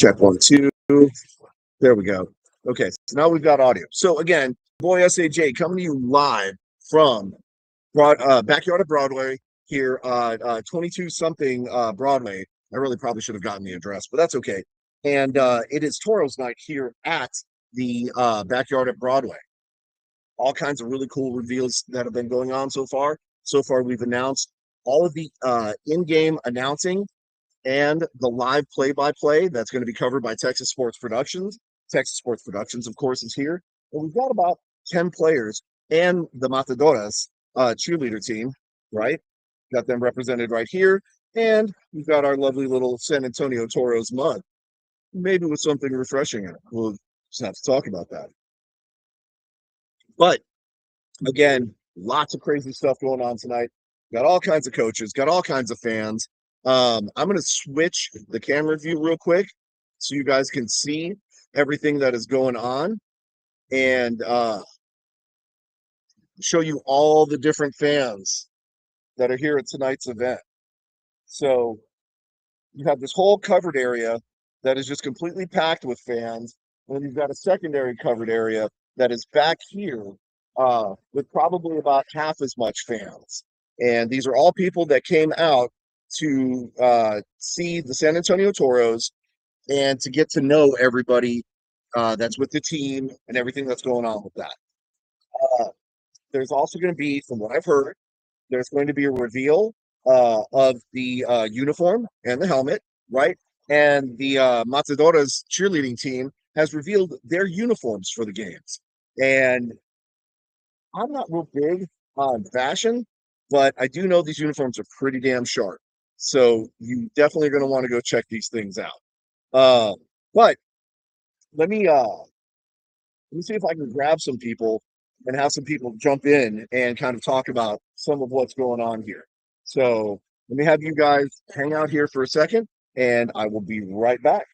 Check 1, 2. There we go. Okay, so now we've got audio. So again, boy SAJ coming to you live from backyard of Broadway here, 22 something Broadway. I really probably should have gotten the address, but that's okay. And it is Toros night here at the backyard at Broadway. All kinds of really cool reveals that have been going on so far. So far, we've announced all of the in-game announcing and the live play-by-play that's going to be covered by Texas Sports Productions. Texas Sports Productions, of course, is here. And we've got about 10 players and the Matadoras cheerleader team, right? Got them represented right here. And we've got our lovely little San Antonio Toros mug, maybe with something refreshing in it. We'll just have to talk about that. But again, lots of crazy stuff going on tonight. Got all kinds of coaches, got all kinds of fans. I'm going to switch the camera view real quick so you guys can see everything that is going on and show you all the different fans that are here at tonight's event. So you have this whole covered area that is just completely packed with fans. And then you've got a secondary covered area that is back here with probably about half as much fans. And these are all people that came out to see the San Antonio Toros and to get to know everybody that's with the team and everything that's going on with that. There's also going to be, from what I've heard, there's going to be a reveal of the uniform and the helmet, right? And the Matadoras cheerleading team has revealed their uniforms for the games. And I'm not real big on fashion, but I do know these uniforms are pretty damn sharp. So you definitely are going to want to go check these things out. But let me see if I can grab some people and have some people jump in and kind of talk about some of what's going on here. So let me have you guys hang out here for a second, and I will be right back.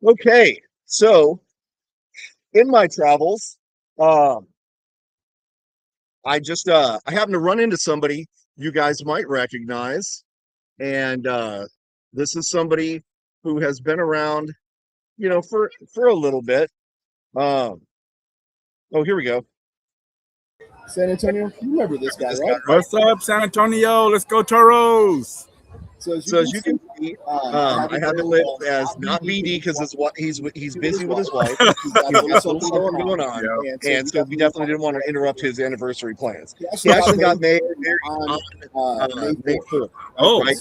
Okay, so in my travels, I happened to run into somebody you guys might recognize, and this is somebody who has been around, for a little bit. Oh, here we go. San Antonio, you remember this guy, right? What's up, San Antonio? Let's go Toros! So as you can see, I have it lit as not BD because he's busy with his wife. He's got something going on, and so we definitely didn't want to interrupt his anniversary plans. He actually got married on May 4th. Oh, right?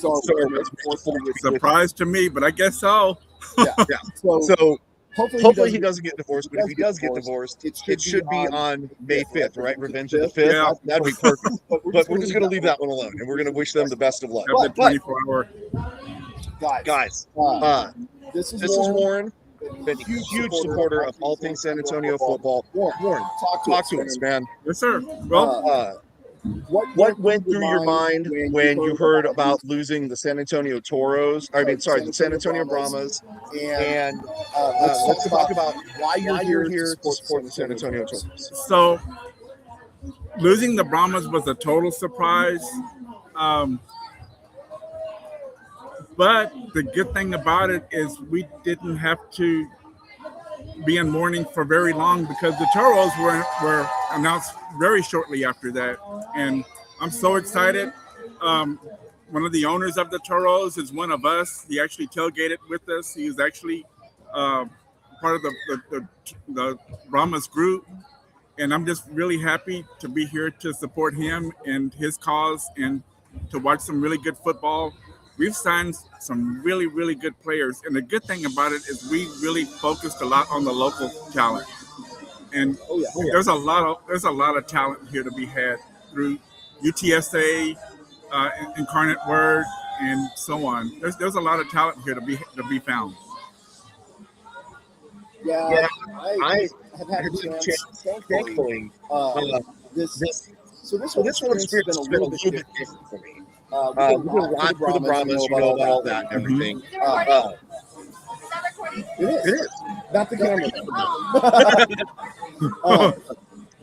Surprise to me, but I guess so. Yeah. So hopefully he doesn't get divorced, but if he does get divorced, it should be on May 5th, right? Revenge of the 5th. Yeah. That'd be perfect. But we're just going to leave that one alone, and we're going to wish them the best of luck. Have the 24-hour. Guys, this is Warren. Been a huge supporter of all things San Antonio football. Warren, talk to us, man. Yes, sir. Well, what went through your mind when you heard about losing the San Antonio Toros? The San Antonio Brahmas. And let's talk about why you're here to support the San Antonio Toros. So, losing the Brahmas was a total surprise. But the good thing about it is we didn't have to be in mourning for very long because the Toros were announced very shortly after that. And I'm so excited. One of the owners of the Toros is one of us. He actually tailgated with us. He was actually part of the Brahmas group. And I'm just really happy to be here to support him and his cause and to watch some really good football. We've signed some really, really good players. And the good thing about it is we really focused a lot on the local talent. And there's a lot of talent here to be had through UTSA, Incarnate Word, and so on. There's a lot of talent here to be found. Yeah, I have had a chance, thankfully. This whole experience has been a little bit different for me. We did a lot for the Brahmas, you know about all that and everything. It is. Not the camera.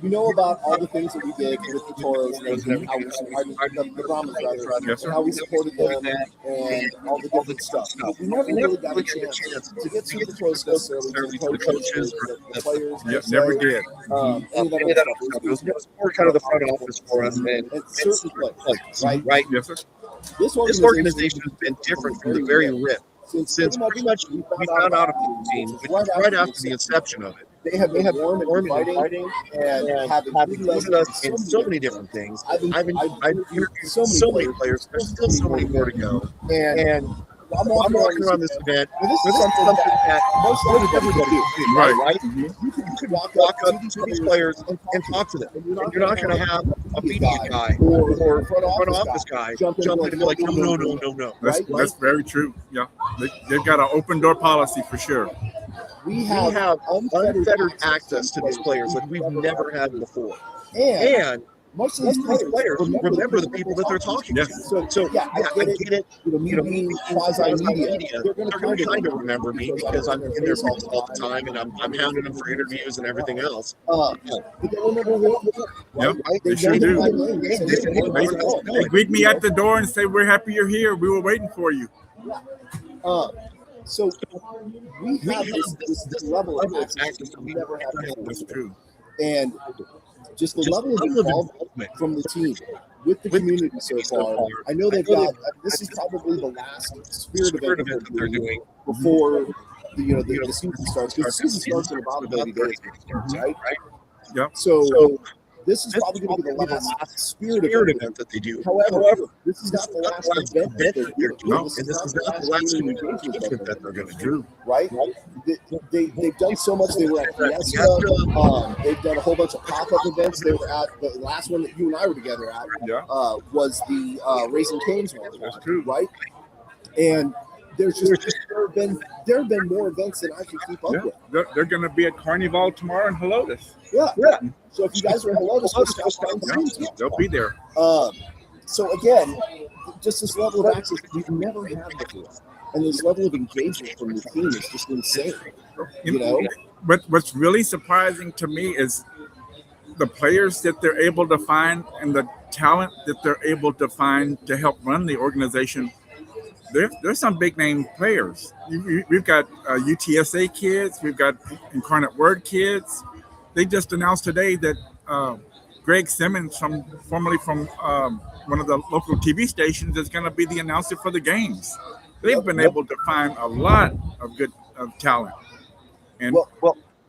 You know about all the things that we did with the Toros and how we supported the Brahmas, and how we supported them and all the different stuff. But we never really got a chance to get to the Toros necessarily, to the coaches, the players. Yes, never did. Any of that stuff. It was more kind of the front office for us, and certain players, right? Yes, sir. This organization has been different from the very rip. Since pretty much we found out about the team, which was right after the inception of it. They have warm and fighting and have included us in so many different things. I've interviewed so many players. There's still so many more to go. And I'm walking around this event. This is something that most everybody do. Right? You could walk up to these players and talk to them. And you're not going to have a media guy or front office guy jump in and be like, no. That's very true. Yeah, they've got an open door policy for sure. We have unfettered access to these players like we've never had before. And most of these players remember the people that they're talking to. So I get it. Me, quasi-media, they're going to kind of remember me because I'm in their calls all the time and I'm hounding them for interviews and everything else. But they remember me. Yep, they sure do. They greet me at the door and say, "We're happy you're here. We were waiting for you." So we have this level of access that we never had before. That's true. And just the level of involvement from the team with the community so far. I know they've got, this is probably the last spirit event that they're doing before the season starts. Because the season starts in about 30 days, right? Yep. So this is probably going to be the last spirit event that they do. However, this is not the last event that they're doing. And this is not the last engagement that they're going to do. Right? They've done so much. They were at Fiesta. They've done a whole bunch of pop-up events. They were at the last one that you and I were together at. Was the Raising Cane's one. That's true. Right? And there have been more events than I can keep up with. They're going to be at Carnival tomorrow in Helotes. Yeah. So if you guys are in Helotes, they'll be there. So again, just this level of access we've never had before, and this level of engagement from the team is just insane. But what's really surprising to me is the players that they're able to find and the talent that they're able to find to help run the organization. There's some big name players. We've got UTSA kids. We've got Incarnate Word kids. They just announced today that Greg Simmons, formerly from one of the local TV stations, is going to be the announcer for the games. They've been able to find a lot of good talent. And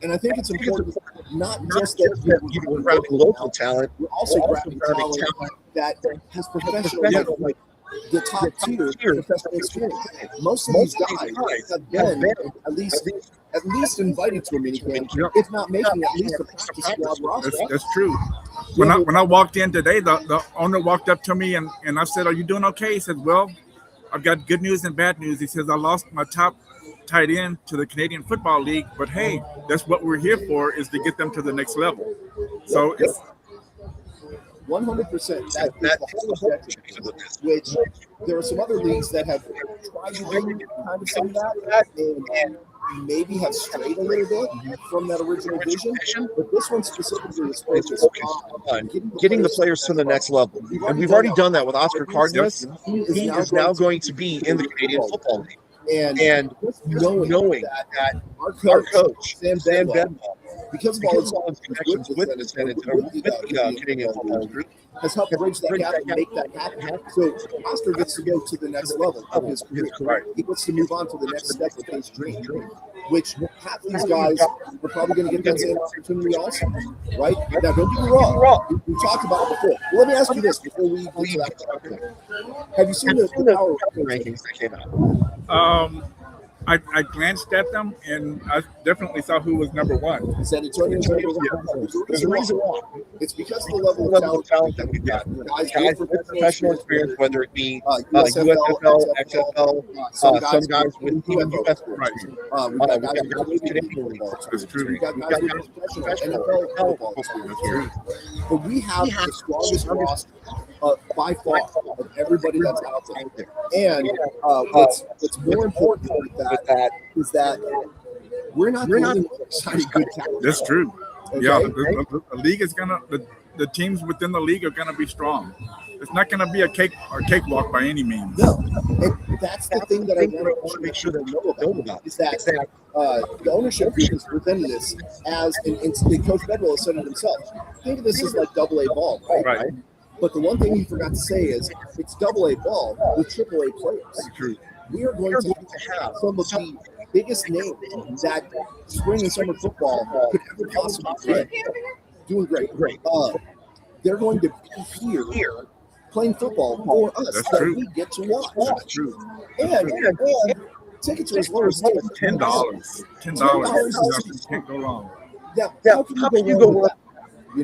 and I think it's important not just that we're grabbing local talent, we're also grabbing talent that has professional, like the top tier professional experience. Most of these guys have been at least invited to a minicamp, if not making at least a practice squad roster. That's true. When I walked in today, the owner walked up to me and I said, "Are you doing okay?" He said, "Well, I've got good news and bad news." He says, "I lost my top tight end to the Canadian Football League, but hey, that's what we're here for, is to get them to the next level." So it's 100%. That's the whole objective. Which there are some other leagues that have tried to do kind of some of that and maybe have strayed a little bit from that original vision. But this one specifically is focused on getting the players to the next level. And we've already done that with Oscar Cardenas. He is now going to be in the Canadian Football League. And knowing that our coach, Sam Bedwell, because of all its connections with the Canadian Football Group, has helped bridge that gap and make that happen. So Oscar gets to go to the next level of his career. He gets to move on to the next step of his dream, which half these guys are probably going to get that same opportunity also, right? Now, don't get me wrong. We talked about it before. Well, let me ask you this before we get to that topic. Have you seen the power rankings that came out? I glanced at them and I definitely saw who was number one. San Antonio's number one. There's a reason why. It's because of the level of talent that we've got. Guys with professional experience, whether it be USFL, XFL, some guys with US Right. We've got guys with Canadian football. That's true. We've got guys with professional NFL football experience. But we have the strongest roster by far of everybody that's out there. And what's more important with that is that we're not exciting good talent. That's true. Okay? Yeah, the league is gonna the teams within the league are gonna be strong. It's not gonna be a cakewalk by any means. No, and that's the thing that I want to make sure they know about is that the ownership group is presenting this as, and Coach Bedwell has said it himself. Think of this as like AA ball, right? But the one thing he forgot to say is it's AA ball with AAA players. True. We are going to have some of the biggest names that spring and summer football could ever possibly be. Doing great. They're going to be here playing football for us that we get to watch. That's true. And tickets are as low as $10. $10. Can't go wrong. Yeah, how can you go wrong? You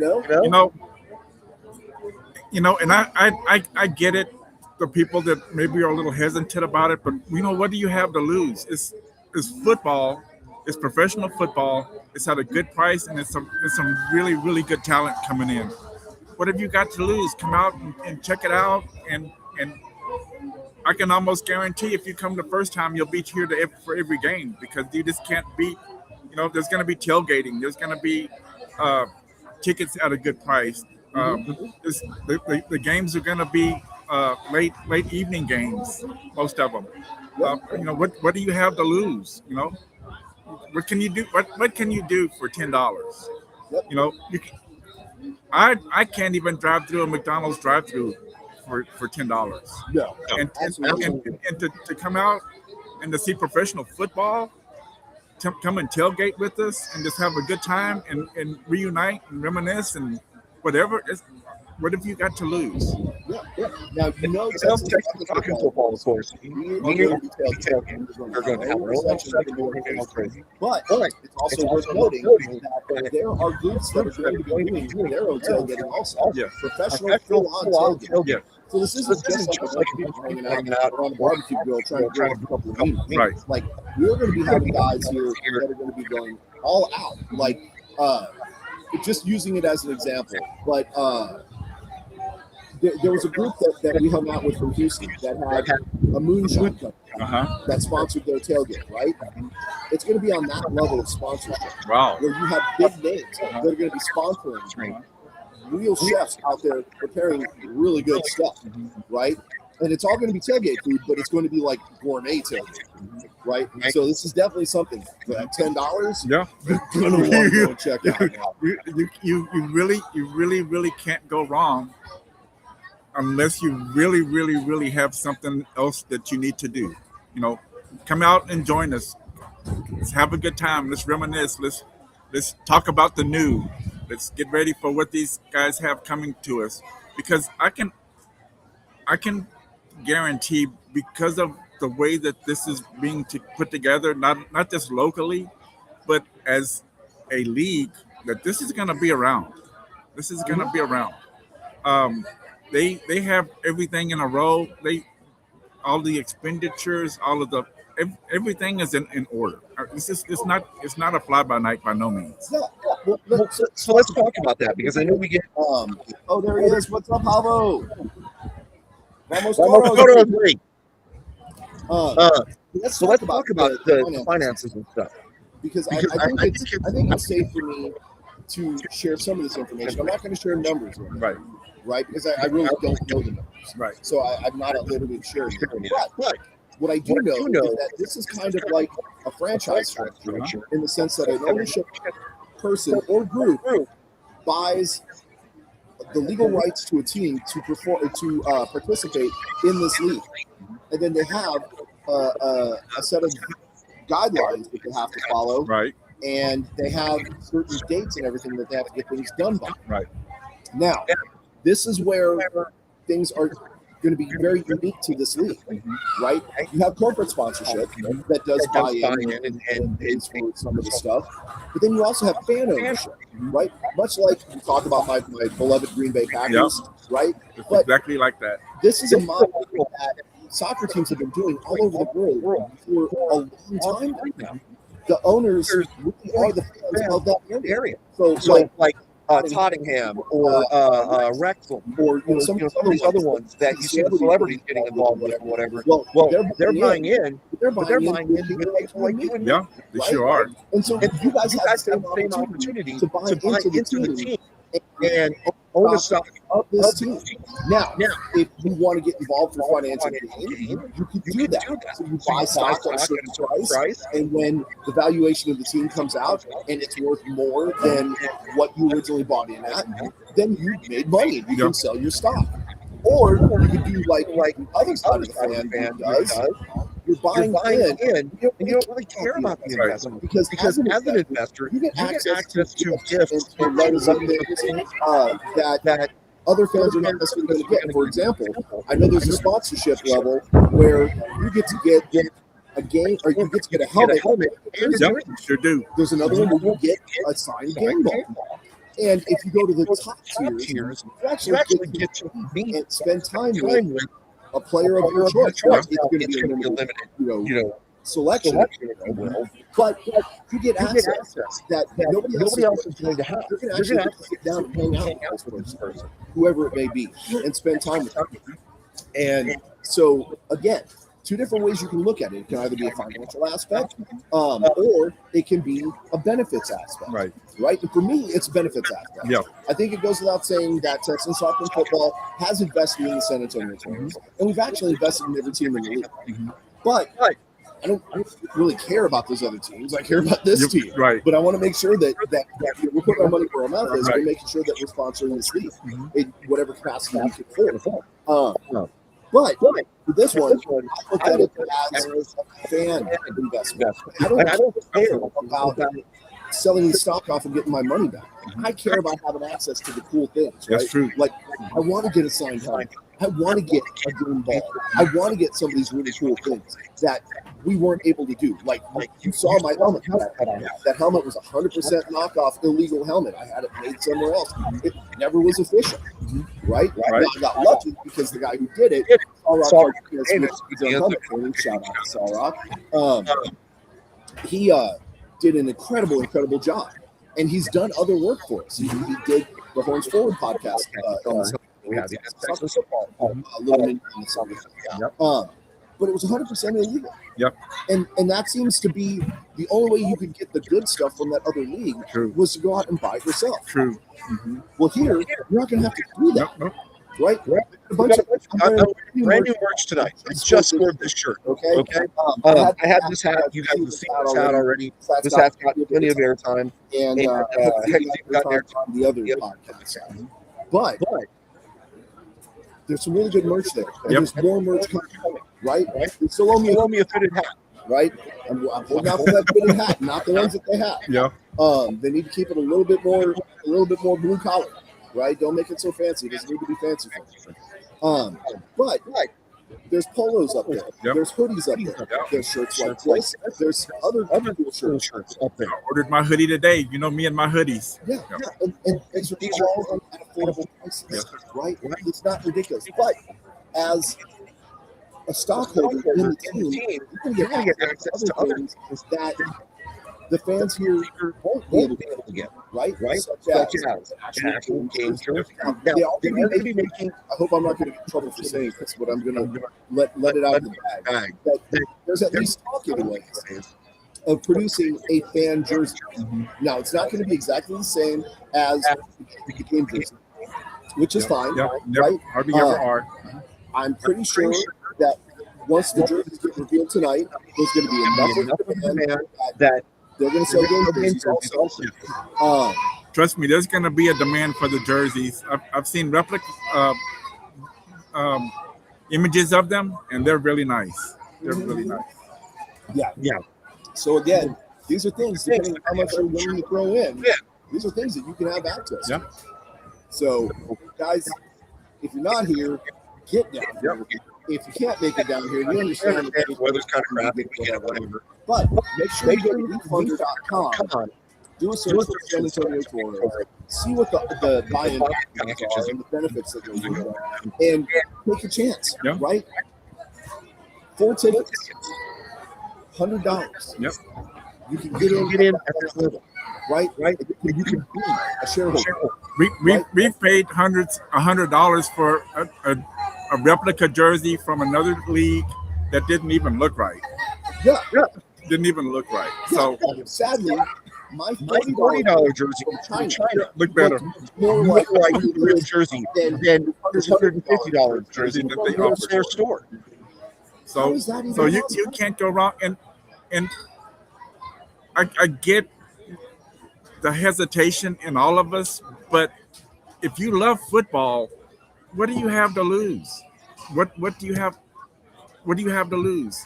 know, and I get it. The people that maybe are a little hesitant about it, but what do you have to lose? It's football. It's professional football. It's at a good price, and it's some really, really good talent coming in. What have you got to lose? Come out and check it out, and I can almost guarantee if you come the first time, you'll be here for every game because you just can't beat. There's going to be tailgating. There's going to be tickets at a good price. The games are going to be late evening games, most of them. What do you have to lose? What can you do? What can you do for $10? I can't even drive through a McDonald's drive-through for $10. No, and to come out and to see professional football, to come and tailgate with us and just have a good time and reunite and reminisce and whatever. What have you got to lose? Yeah. Now, Texans Talking Toros, of course. They're going to have their own section of crazy. But it's also worth noting that there are groups that are going to be doing their own tailgating also. Yeah. Professional full-on tailgating. Yeah. So this isn't just like people hanging out on the barbecue grill trying to grab a couple of meat. Right. Like, we're going to be having guys here that are going to be going all out. Like, just using it as an example. But there was a group that we hung out with from Houston that had a moonshine company that sponsored their tailgate, right? It's going to be on that level of sponsorship. Wow. Where you have big names that are going to be sponsoring real chefs out there preparing really good stuff, right? And it's all going to be tailgate food, but it's going to be like gourmet tailgate, right? So this is definitely something for that $10. Yeah, you're going to want to go check out. You really can't go wrong unless you really, really, really have something else that you need to do. Come out and join us. Let's have a good time. Let's reminisce. Let's talk about the new. Let's get ready for what these guys have coming to us. Because I can guarantee, because of the way that this is being put together, not just locally, but as a league, that this is going to be around. This is going to be around. They have everything in a row. All the expenditures, all of the everything is in order. It's not a fly by night by no means. So let's talk about that because I know we get there he is. What's up, Pavo? Vamos Toros. Let's talk about the finances and stuff because I think it's safe for me to share some of this information. I'm not going to share numbers, right? Because I really don't know the numbers, right? So I'm not at liberty to share them. But what I do know is that this is kind of like a franchise structure in the sense that an ownership person or group buys the legal rights to a team to participate in this league, and then they have a set of guidelines that they have to follow, Right. and they have certain dates and everything that they have to get things done by. Right. Now, this is where things are going to be very unique to this league, right? You have corporate sponsorship that does buy in and pays for some of the stuff, but then you also have fan ownership, right? Much like you talk about my beloved Green Bay Packers, right? It's But exactly like that. this is a model that soccer teams have been doing all over the world for a long time now. The owners really are the fans of that area. So like Tottenham or Wrexham or some of these other ones that you see the celebrities getting involved with or whatever. Well, they're buying in. They're buying in with people like you and me. Yeah, they sure are. And so you guys have the same opportunity to buy into the team and own a stock of this team. Now, if you want to get involved for financial gain, you can do that. So you buy stock at a certain price, and when the valuation of the team comes out and it's worth more than what you originally bought in at, then you made money. You can sell your stock. Or you could do like the other side of the fan does. You're buying in, and you don't really care about the investment because as an investor, you get access to gifts and letters of that other fans are not necessarily going to get. For example, I know there's a sponsorship level where you get to get a game, or you get to get a helmet. Yep, sure do. There's another one where you get a signed game ball. And if you go to the top tiers, you actually get to meet and spend time with a player of your choice. It's going to be a limited, selection, but you get access that nobody else is going to have. You're going to actually have to sit down and hang out with this person, whoever it may be, and spend time with them. And so, again, two different ways you can look at it. It can either be a financial aspect, or it can be a benefits aspect. Right. And for me, it's a benefits aspect. Yeah. I think it goes without saying that Texans Talking Football has invested in the San Antonio Toros, and we've actually invested in every team in the league. But I don't really care about those other teams. I care about this team. Right. But I want to make sure that we're putting our money where our mouth is. We're making sure that we're sponsoring this league in whatever capacity we can afford. But for this one, I look at it as a fan investment. I don't care about selling the stock off and getting my money back. I care about having access to the cool things. Right? That's true. Like, I want to get a signed helmet. I want to get a green ball. I want to get some of these really cool things that we weren't able to do. Like you saw my helmet. That helmet was 100% knockoff, illegal helmet. I had it made somewhere else. It never was official, right? Now, I got lucky because the guy who did it, shout out to Saul Rock. He did an incredible job, and he's done other work for us. He did the Horns Forward podcast. But it was 100% illegal. Yep. And that seems to be the only way you could get the good stuff from that other league was to go out and buy it yourself. True. Well, here you're not going to have to do that, right? A bunch of brand new merch tonight. I just scored this shirt. Okay. I had this hat. You guys have seen this hat already. This hat's got plenty of airtime. And got airtime the other podcast. But there's some really good merch there. And there's more merch coming, right? They still owe me a fitted hat, right? I'm holding out for that fitted hat, not the ones that they have. Yeah. They need to keep it a little bit more blue collar, right? Don't make it so fancy. It doesn't need to be fancy for me. But there's polos up there. There's hoodies up there. There's shirts like this. There's other cool shirts up there. I ordered my hoodie today. You know me and my hoodies. Yeah. And these are all at affordable prices, right? It's not ridiculous. But as a stockholder in the team, you're going to get access to other things that the fans here won't be able to get, right? Such as actual game shirts. They all may be making. I hope I'm not going to get in trouble for saying this, but I'm going to let it out of the bag. There's at least talk anyways of producing a fan jersey. Now, it's not going to be exactly the same as the game jersey, which is fine, right? Hardly ever are. I'm pretty sure that once the jerseys get revealed tonight, there's going to be enough of a fan that They're going to sell game jerseys also. Trust me, there's going to be a demand for the jerseys. I've seen replica images of them, and they're really nice. They're really nice. Yeah. So again, these are things, depending on how much you're willing to throw in, these are things that you can have access to. So, guys, if you're not here, get down here. If you can't make it down here, you understand that the weather's kind of crappy, whatever. But make sure you go to refund.com, do a search for San Antonio Toros, see what the buy-in packages are and the benefits that goes with them, and take a chance, right? 4 tickets, $100. Yep. You can get in at this level, right? You can be a shareholder. We've paid $100 for a replica jersey from another league that didn't even look right. Yeah. Didn't even look right. So sadly, my $40 jersey from China looked better. More like a real jersey than this $150 jersey that they offer their store. So you can't go wrong. And I get the hesitation in all of us, but if you love football, what do you have to lose? What do you have? What do you have to lose?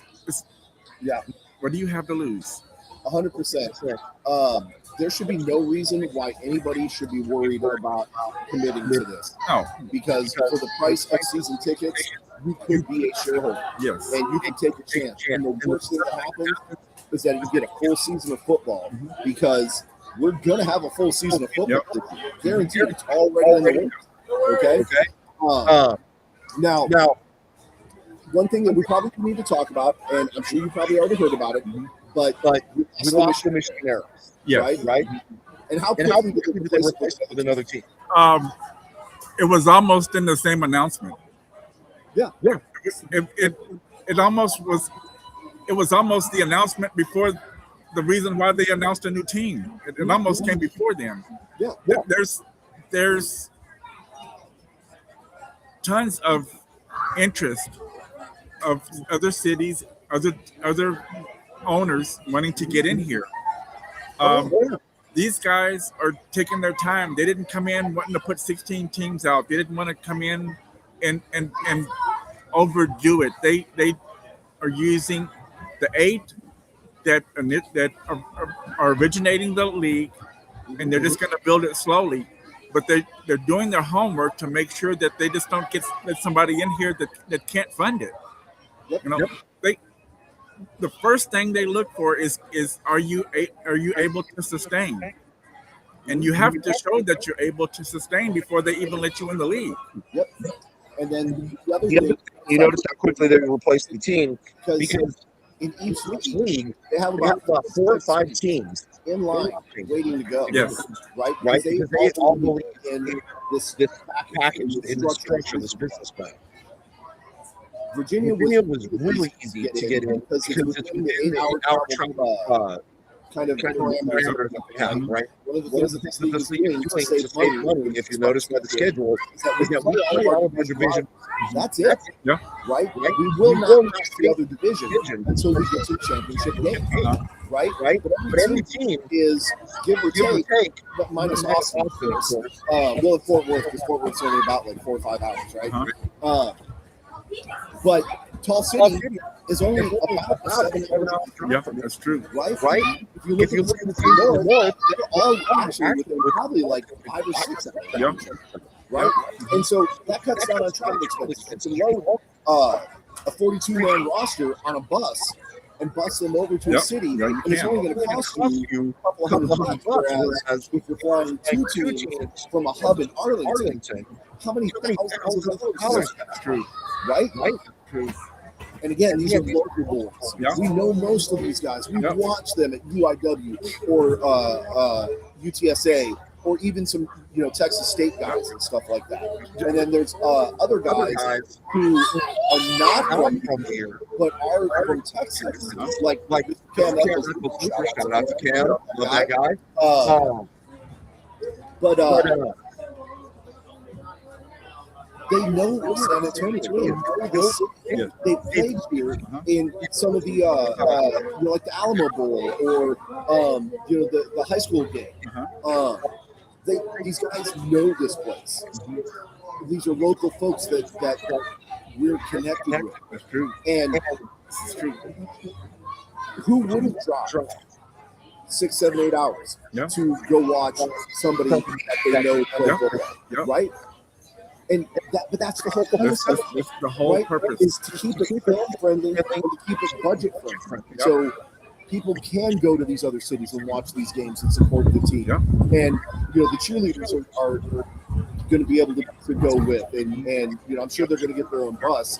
What do you have to lose? 100%. There should be no reason why anybody should be worried about committing to this. No, because for the price of season tickets, you could be a shareholder. Yes, and you can take a chance. And the worst thing that happens is that you get a full season of football, because we're gonna have a full season of football. Guaranteed, it's already in the works. Okay. Now, one thing that we probably need to talk about, and I'm sure you probably already heard about it, but we lost the Michigan era. Right? And how did they replace it with another team? It was almost in the same announcement. Yeah. It almost was. It was almost the announcement before the reason why they announced a new team. It almost came before then. Yeah. There's tons of interest of other cities, other owners wanting to get in here. These guys are taking their time. They didn't come in wanting to put 16 teams out. They didn't want to come in and overdo it. They are using the 8 that are originating the league, and they're just going to build it slowly. But they're doing their homework to make sure that they just don't get somebody in here that can't fund it. The first thing they look for is are you able to sustain? And you have to show that you're able to sustain before they even let you in the league. Yep. And then the other thing, you notice how quickly they replaced the team, because in each league they have about 4 or 5 teams in line waiting to go. Yes. Right. Right. Because they all believe in this package, in the structure, this business plan. Virginia was really easy to get in because it's within the 8-hour travel kind of parameters that they have, right? One of the things that this league is doing to save money, if you notice by the schedule, is that we all of our division. That's it. Yeah. Right? We will not match the other division until we get to the championship game. Right? But every team is give or take minus Austin. Well, at Fort Worth, because Fort Worth's only about 4 or 5 hours, right? But Tall City is only about a 7-hour drive. Yeah, that's true. Right? If you look at the team north, they're all actually within probably 5 or 6 hours. Yeah. Right? And so that cuts down on travel expenses. To load a 42-man roster on a bus and bus them over to a city, and it's only going to cost you a couple $100 whereas if you're flying 2 teams from a hub in Arlington, how many thousands of dollars? That's true. Right? True. And again, these are local boys. Yeah. We know most of these guys. We watch them at UIW or UTSA or even some Texas State guys and stuff like that. And then there's other guys who are not from here but are from Texas, like Cam Eccles. Shout out to Cam, love that guy. They know San Antonio. They know the city. They played here in some of the like the Alamo Bowl or the high school game. These guys know this place. These are local folks that we're connected with. That's true. And It's true. who wouldn't drive 6, 7, 8 hours to go watch somebody that they know play football, right? And but that's the whole purpose. That's the whole purpose is to keep it fan friendly and to keep it budget friendly. So people can go to these other cities and watch these games and support the team. And the cheerleaders are going to be able to go with, and I'm sure they're going to get their own bus.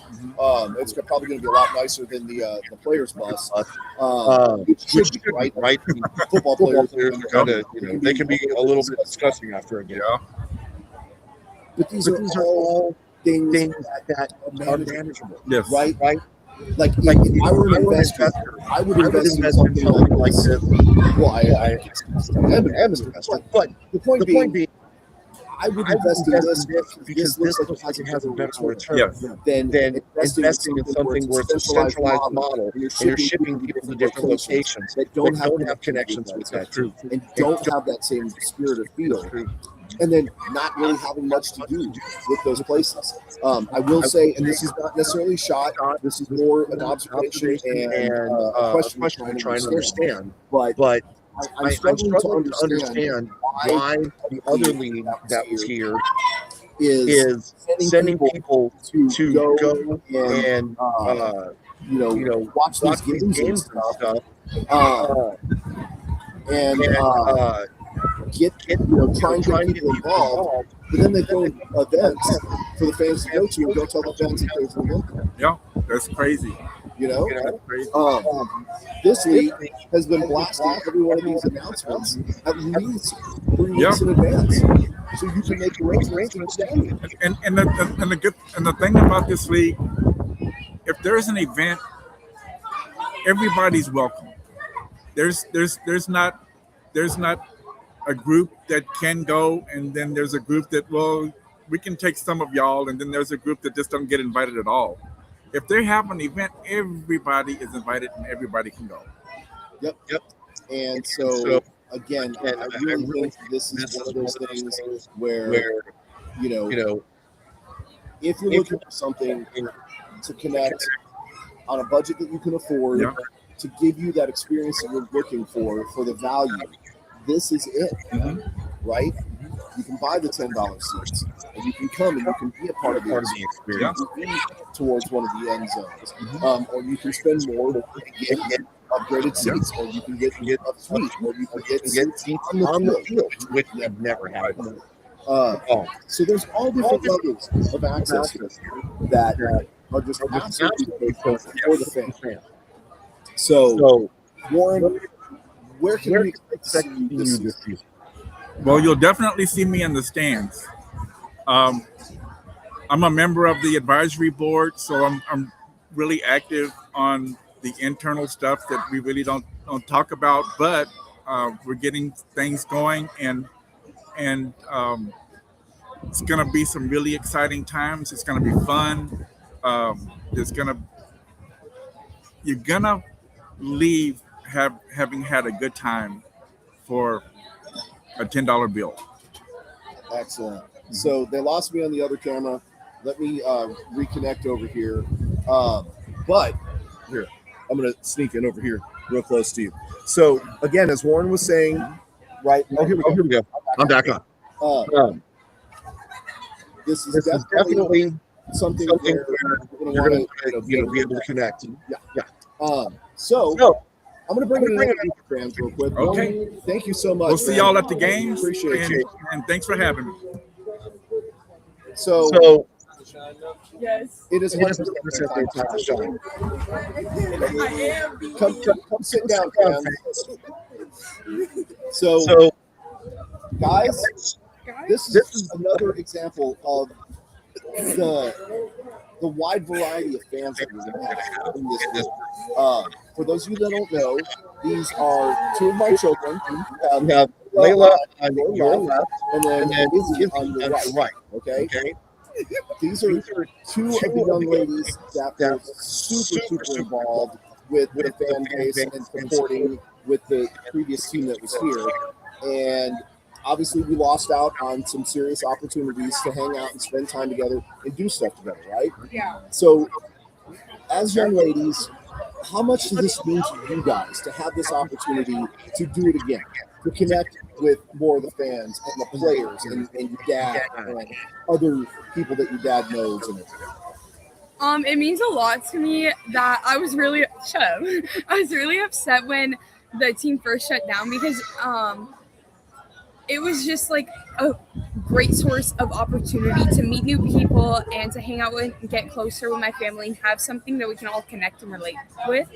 It's probably going to be a lot nicer than the players' bus. It should be, right? Football players are kind of they can be a little bit disgusting after a game. But these are all things that are manageable. Yes. Right? Like if I were an investor, I would invest in something like this. Well, I am an investor, but the point being, I would invest in this because this looks like it has a better return than investing in something where it's a centralized model and you're shipping people to different locations that don't have connections with that team and don't have that same spirit of feel. And then not really having much to do with those places. I will say, and this is not necessarily a shot, this is more an observation and a question I'm trying to understand. But I'm struggling to understand why the other league that was here is sending people to go and watch these games and stuff. Trying to get people involved, but then they throw events for the fans to go to and don't tell the fans that there's an event. Yeah, that's crazy. That's crazy. This league has been blasting every one of these announcements at least 3 weeks in advance, so you can make arrangements. And the thing about this league, if there's an event, everybody's welcome. There's not a group that can go, and then there's a group that, well, we can take some of y'all, and then there's a group that just don't get invited at all. If they have an event, everybody is invited and everybody can go. Yep. And so again, I really think this is one of those things where if you're looking for something to connect on a budget that you can afford, to give you that experience that you're looking for the value, this is it, right? You can buy the $10 seats, and you can come and you can be a part of the experience. You can be towards one of the end zones, or you can spend more to get upgraded seats, or you can get a suite, or you can get seats on the field, which I've never had. So there's all different levels of access that are just absolutely for the fan. So Warren, where can we expect to see you this season? Well, you'll definitely see me in the stands. I'm a member of the advisory board, so I'm really active on the internal stuff that we really don't talk about. But we're getting things going, and it's going to be some really exciting times. It's going to be fun. You're gonna leave having had a good time for a $10 bill. Excellent. So they lost me on the other camera. Let me reconnect over here. But here, I'm going to sneak in over here real close to you. So again, as Warren was saying, right? Oh, here we go. I'm back on. This is definitely something where we're going to be able to connect. Yeah. So I'm going to bring it in fans real quick. Okay. Thank you so much. We'll see y'all at the games. Appreciate you. And thanks for having me. So yes, it is 100% Come sit down, fans. So guys, this is another example of the wide variety of fans that we're going to have in this group. For those of you that don't know, these are two of my children. We have Layla on your left, and then Izzy on your right. Okay. These are two of the young ladies that were super involved with the fan base and supporting with the previous team that was here. And obviously we lost out on some serious opportunities to hang out and spend time together and do stuff together, right? Yeah. So as young ladies, how much does this mean to you guys to have this opportunity to do it again, to connect with more of the fans and the players and your dad and other people that your dad knows? And It means a lot to me that I was really upset when the team first shut down because it was just like a great source of opportunity to meet new people and to hang out with and get closer with my family and have something that we can all connect and relate with.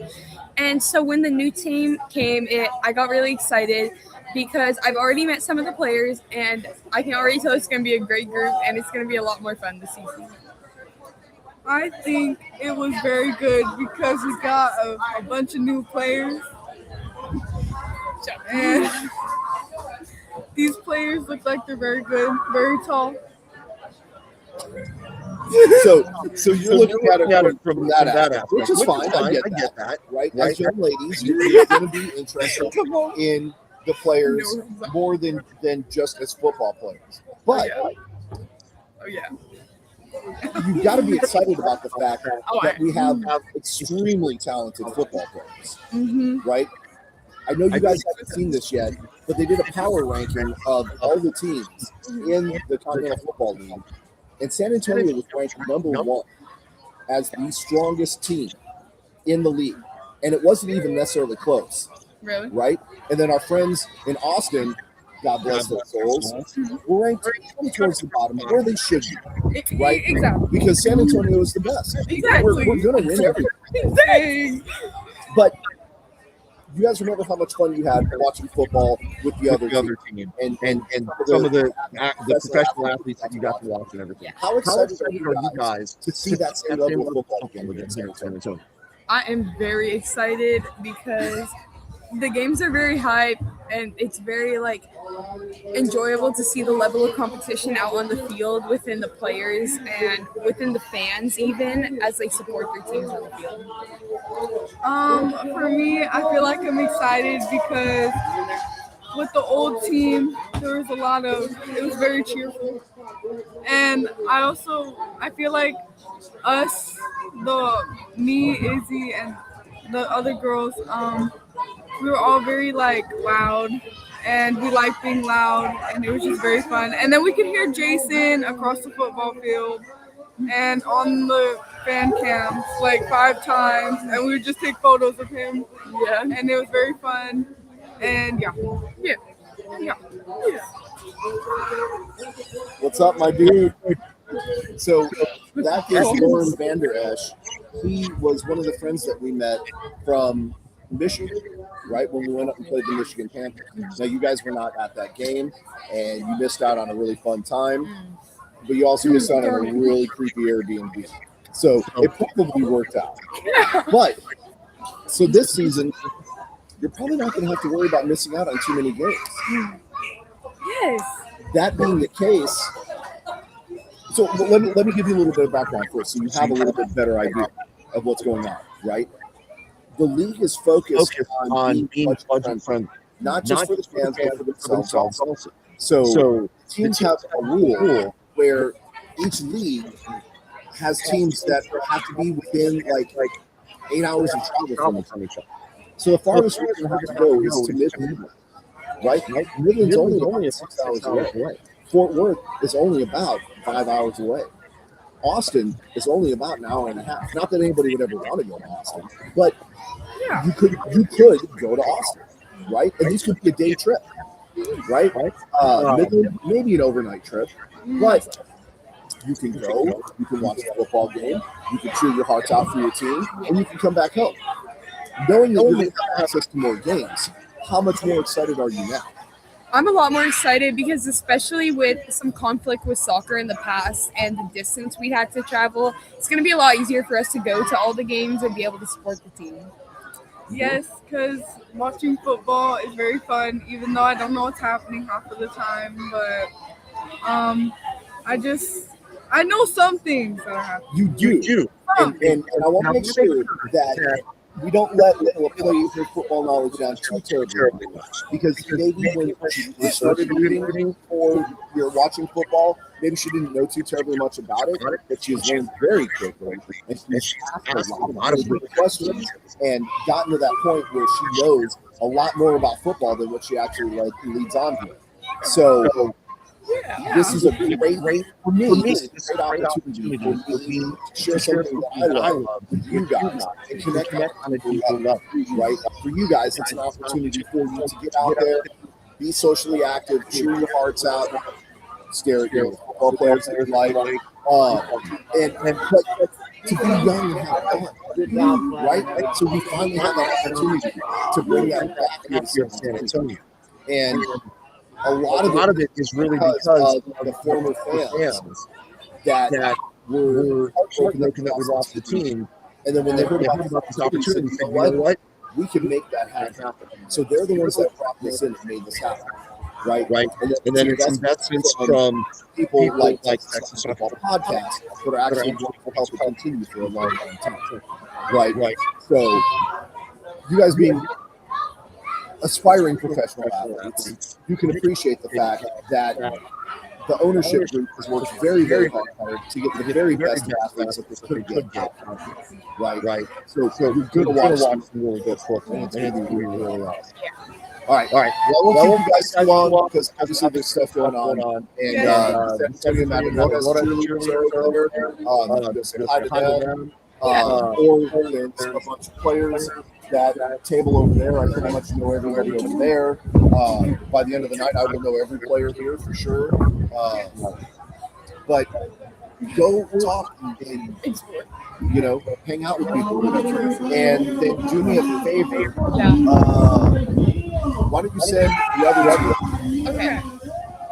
And so when the new team came, I got really excited because I've already met some of the players and I can already tell it's going to be a great group and it's going to be a lot more fun this season. I think it was very good because we got a bunch of new players. And these players look like they're very good, very tall. So you're looking at it from that aspect, which is fine. I get that, right? As young ladies, you're going to be interested in the players more than just as football players. But you've got to be excited about the fact that we have extremely talented football players, right? I know you guys haven't seen this yet, but they did a power ranking of all the teams in the Continental Football League, and San Antonio was ranked number 1 as the strongest team in the league, and it wasn't even necessarily close. Really? Right? And then our friends in Austin, God bless their souls, were ranked towards the bottom where they should be. Right? Exactly. Because San Antonio is the best. Exactly. We're going to win everything. But you guys remember how much fun you had watching football with the other team and some of the professional athletes that you got to watch and everything. How excited are you guys to see that same level of football again against San Antonio? I am very excited because the games are very hype and it's very enjoyable to see the level of competition out on the field within the players and within the fans even as they support their teams on the field. For me, I feel like I'm excited because with the old team there was it was very cheerful, and I feel like me, Izzy, and the other girls, we were all very loud, and we liked being loud, and it was just very fun. And then we could hear Jason across the football field and on the fan cams 5 times, and we would just take photos of him. Yeah, and it was very fun. And yeah. What's up, my dude? So that is Lauren Vander Esch. He was one of the friends that we met from Michigan, right, when we went up and played the Michigan Panthers. Now, you guys were not at that game, and you missed out on a really fun time, but you also missed out on a really creepy Airbnb. So it probably worked out. But, so this season, you're probably not going to have to worry about missing out on too many games. Yes. That being the case, so let me give you a little bit of background first so you have a little bit better idea of what's going on, right? The league is focused on being budget friendly, not just for the fans, but for themselves also. So teams have a rule where each league has teams that have to be within 8 hours of travel from each other. So the farthest we're going to have to go is to Midland, right? Midland's only 6 hours away. Fort Worth is only about 5 hours away. Austin is only about an hour and a half. Not that anybody would ever want to go to Austin, but you could go to Austin, right? And these could be a day trip, right? Midland, maybe an overnight trip, but you can go, you can watch a football game, you can cheer your hearts out for your team, and you can come back home. Knowing that you're going to have access to more games, how much more excited are you now? I'm a lot more excited because especially with some conflict with soccer in the past and the distance we had to travel, it's going to be a lot easier for us to go to all the games and be able to support the team. Yes, because watching football is very fun, even though I don't know what's happening half of the time. But I I know some things that are happening. You do. And I want to make sure that we don't let Little play your football knowledge down too terribly much. Because maybe when she started reading or you're watching football, maybe she didn't know too terribly much about it, but she has learned very quickly. And she's asked a lot of good questions and gotten to that point where she knows a lot more about football than what she actually leads on to. So this is a great for me. This is a great opportunity for me to share something that I love with you guys and connect on a deeper level, right? For you guys, it's an opportunity for you to get out there, be socially active, cheer your hearts out, stare at your football players that you like, and to be young and have fun, right? So we finally have that opportunity to bring that back here to San Antonio, and a lot of it is really because of the former fans that were heartbroken that we lost the team. And then when they heard about this opportunity, they said, you know what? We can make that happen. So they're the ones that brought this in and made this happen. Right. And then it's investments from people like Texans Talking Podcast that are actually going to help it continue for a long time. Right. So you guys being aspiring professional athletes, you can appreciate the fact that the ownership group has worked very, very hard to get the very best athletes that they could get out. Right. So we're going to watch some really good football. And it's going to be really awesome. All right. Well, we'll keep you guys too long because obviously there's stuff going on. And San Antonio Magnolia's cheerleaders earlier. Say hi to them. Or there's a bunch of players. That table over there, I pretty much know everybody over there. By the end of the night, I will know every player here for sure. But go talk and hang out with people. And then do me a favor. Why don't you send the other? Okay.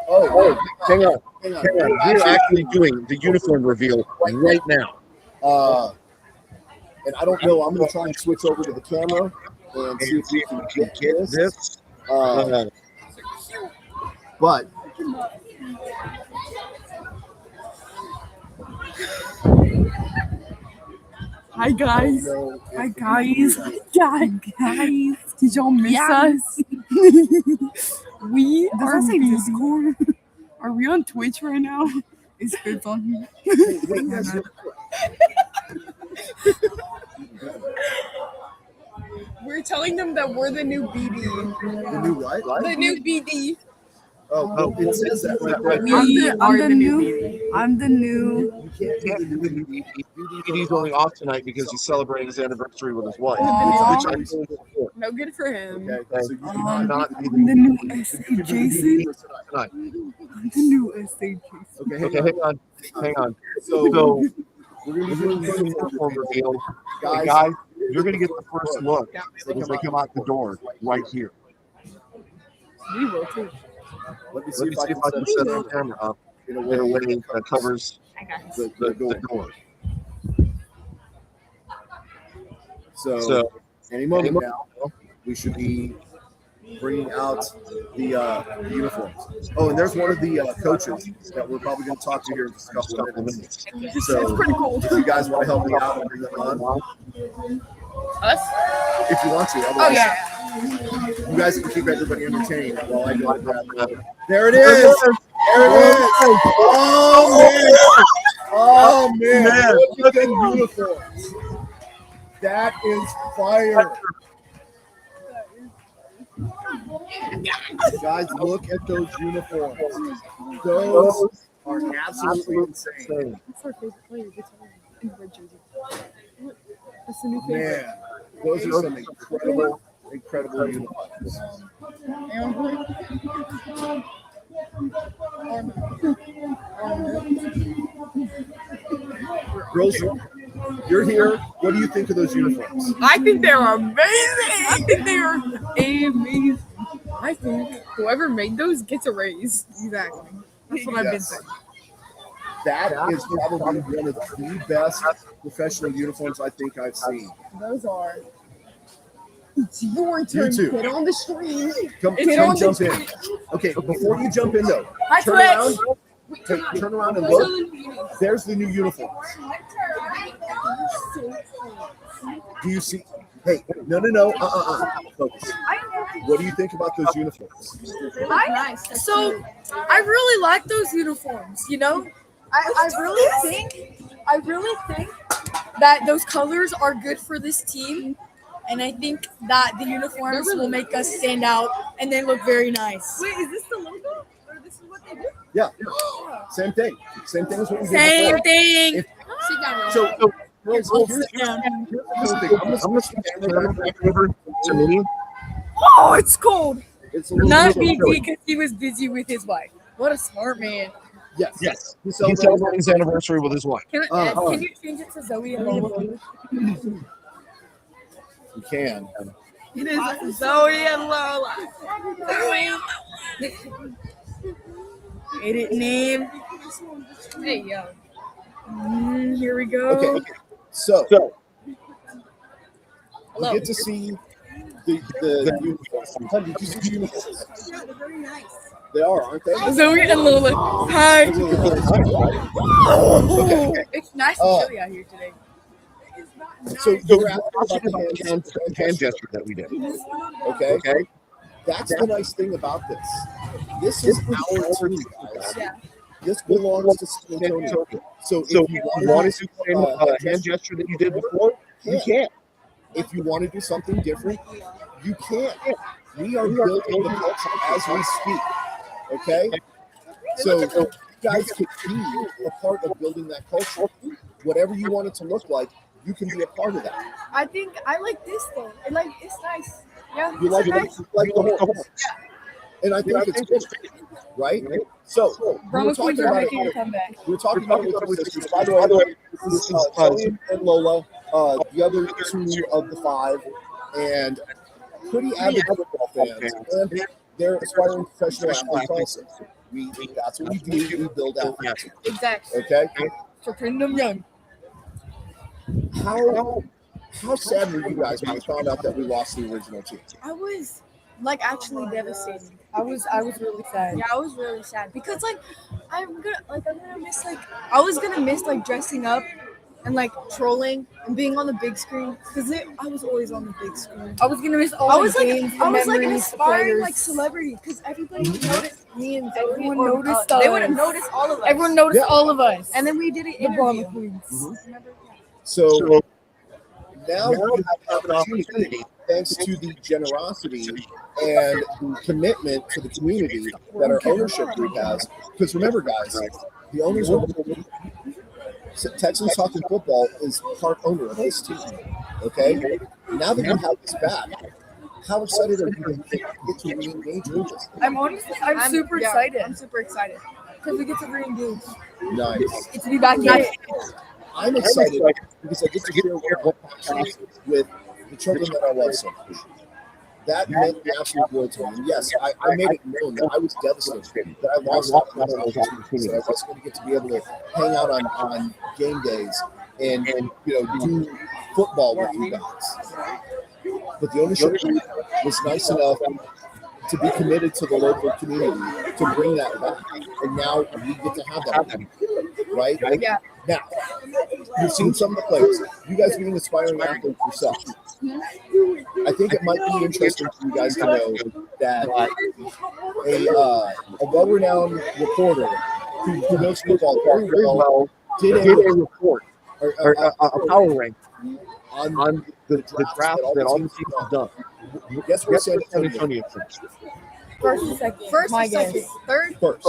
Oh, hang on. We're actually doing the uniform reveal right now. And I don't know. I'm going to try and switch over to the camera and see if we can get this. But Hi guys. Did y'all miss us? We are Discord. Are we on Twitch right now? Is Fitz on here? We're telling them that we're the new BD. The new what? The new BD. Oh, it says that right. I'm the new. You can't do the new BD. He's going off tonight because he's celebrating his anniversary with his wife. No good for him. Okay, so you cannot be I'm the new SA Jason. I'm the new SA Jason. Okay, hang on. So we're going to be doing the uniform reveal. Guys, you're going to get the first look as they come out the door right here. We will too. Let me see if I can set the camera up in a way that covers the door. So any moment now, we should be bringing out the uniforms. Oh, and there's one of the coaches that we're probably going to talk to here in just a couple of minutes. So That's pretty cool. if you guys want to help me out and bring them on, Us? if you want to. Oh yeah. You guys can keep everybody entertained while I go grab it. There it is. Oh man. Look at the uniforms. That is fire. Guys, look at those uniforms. Those are absolutely insane. That's our favorite player. It's in the red jersey. That's the new favorite. Man, those are some incredible uniforms. Girls, you're here. What do you think of those uniforms? I think they're amazing. I think they are amazing. I think whoever made those gets a raise. Exactly. That's what I've been saying. That is probably one of the best professional uniforms I think I've seen. Those are. It's your turn. Get on the screen. Come jump in. Okay, but before you jump in though, Hi, turn Twitch. around. Turn around and look. There's the new uniform. Do you see? Hey, no. Focus. What do you think about those uniforms? So I really like those uniforms. You know, I really think that those colors are good for this team, and I think that the uniforms will make us stand out and they look very nice. Wait, is this the logo? Or this is what they do? Yeah, same thing. Same thing as what we did Same before. thing. Sit down. So Here's I'll the sit down. thing. I'm gonna switch the camera back over to me. Oh, it's cold. it's a little Not bit BT because he was busy with his wife. What a smart man. Yes. Yes, He's he's celebrating his anniversary with his wife. Can you change it to Zoe and Lola? You can. It is Zoe and Lola. Edit name. Hey, yo. Here we go. Okay. So Hello. you get to see the uniforms. Hun, did you see the uniforms? Yeah, they're very nice. They are, aren't they? Zoe and Lola. Hi. They're really nice, right? Okay. It's nice and chilly out here today. So you were asking about the hand gesture that we did. Okay. Okay. That's the nice thing about this. This is our team, guys. Yeah. This belongs to San Antonio. So So if you if you want want to to do the same hand gesture that you did before, you can. if you want to do something different, you can. We are building the culture as we speak. Okay? So you guys can be a part of building that culture. Whatever you want it to look like, you can be a part of that. I think I like this though. It's nice. Yeah. You like, it's you like the whole, and I think it's good, right? So we Brahma were Queens talking are about making a it. comeback. We were talking about it with the sisters. By the way, this is Zoe and Lola, the other two of the five, and pretty avid football fans, and they're aspiring professional athletes also. That's what we do. We build athletes. Exactly. Okay. For putting them young. How sad were you guys when you found out that we lost the original team? I was actually devastated. I was really sad. Yeah, I was really sad Because I'm gonna miss I was gonna miss dressing up and trolling and being on the big screen because I was always on the big screen. I was gonna miss all the games, the memories, an the aspiring players. celebrity because everybody noticed me and Zoe. Everyone or, noticed They us. would have noticed all of us. Everyone noticed all of us. And then we did an the Brahma interview. Queens. So now you have an opportunity, thanks to the generosity and the commitment to the community that our ownership group has. Because remember, guys, the owners of Texans Talking Football is part owner of this team. Okay? Now that you have this back, how excited are you to get to re-engage with this? I'm super excited. I'm super excited. Because we get to re-engage. Nice. Get to be back in it. I'm excited because I get to share what passions with the children that I love so much. That meant the absolute world to me. And yes, I made it known that I was devastated that I lost out on those opportunities. That I wasn't going to get to be able to hang out on game days and do football with you guys. But the ownership group was nice enough to be committed to the local community to bring that back. And now we get to have that, right? Yeah. Now, you've seen some of the players. You guys being aspiring athletes yourself. I think it might be interesting for you guys to know that a well-renowned reporter who knows football very well did a report, or a power rank on the draft that all the teams have done. Guess where San San Antonio Antonio finished. First and second. First, My second, guess. third. First.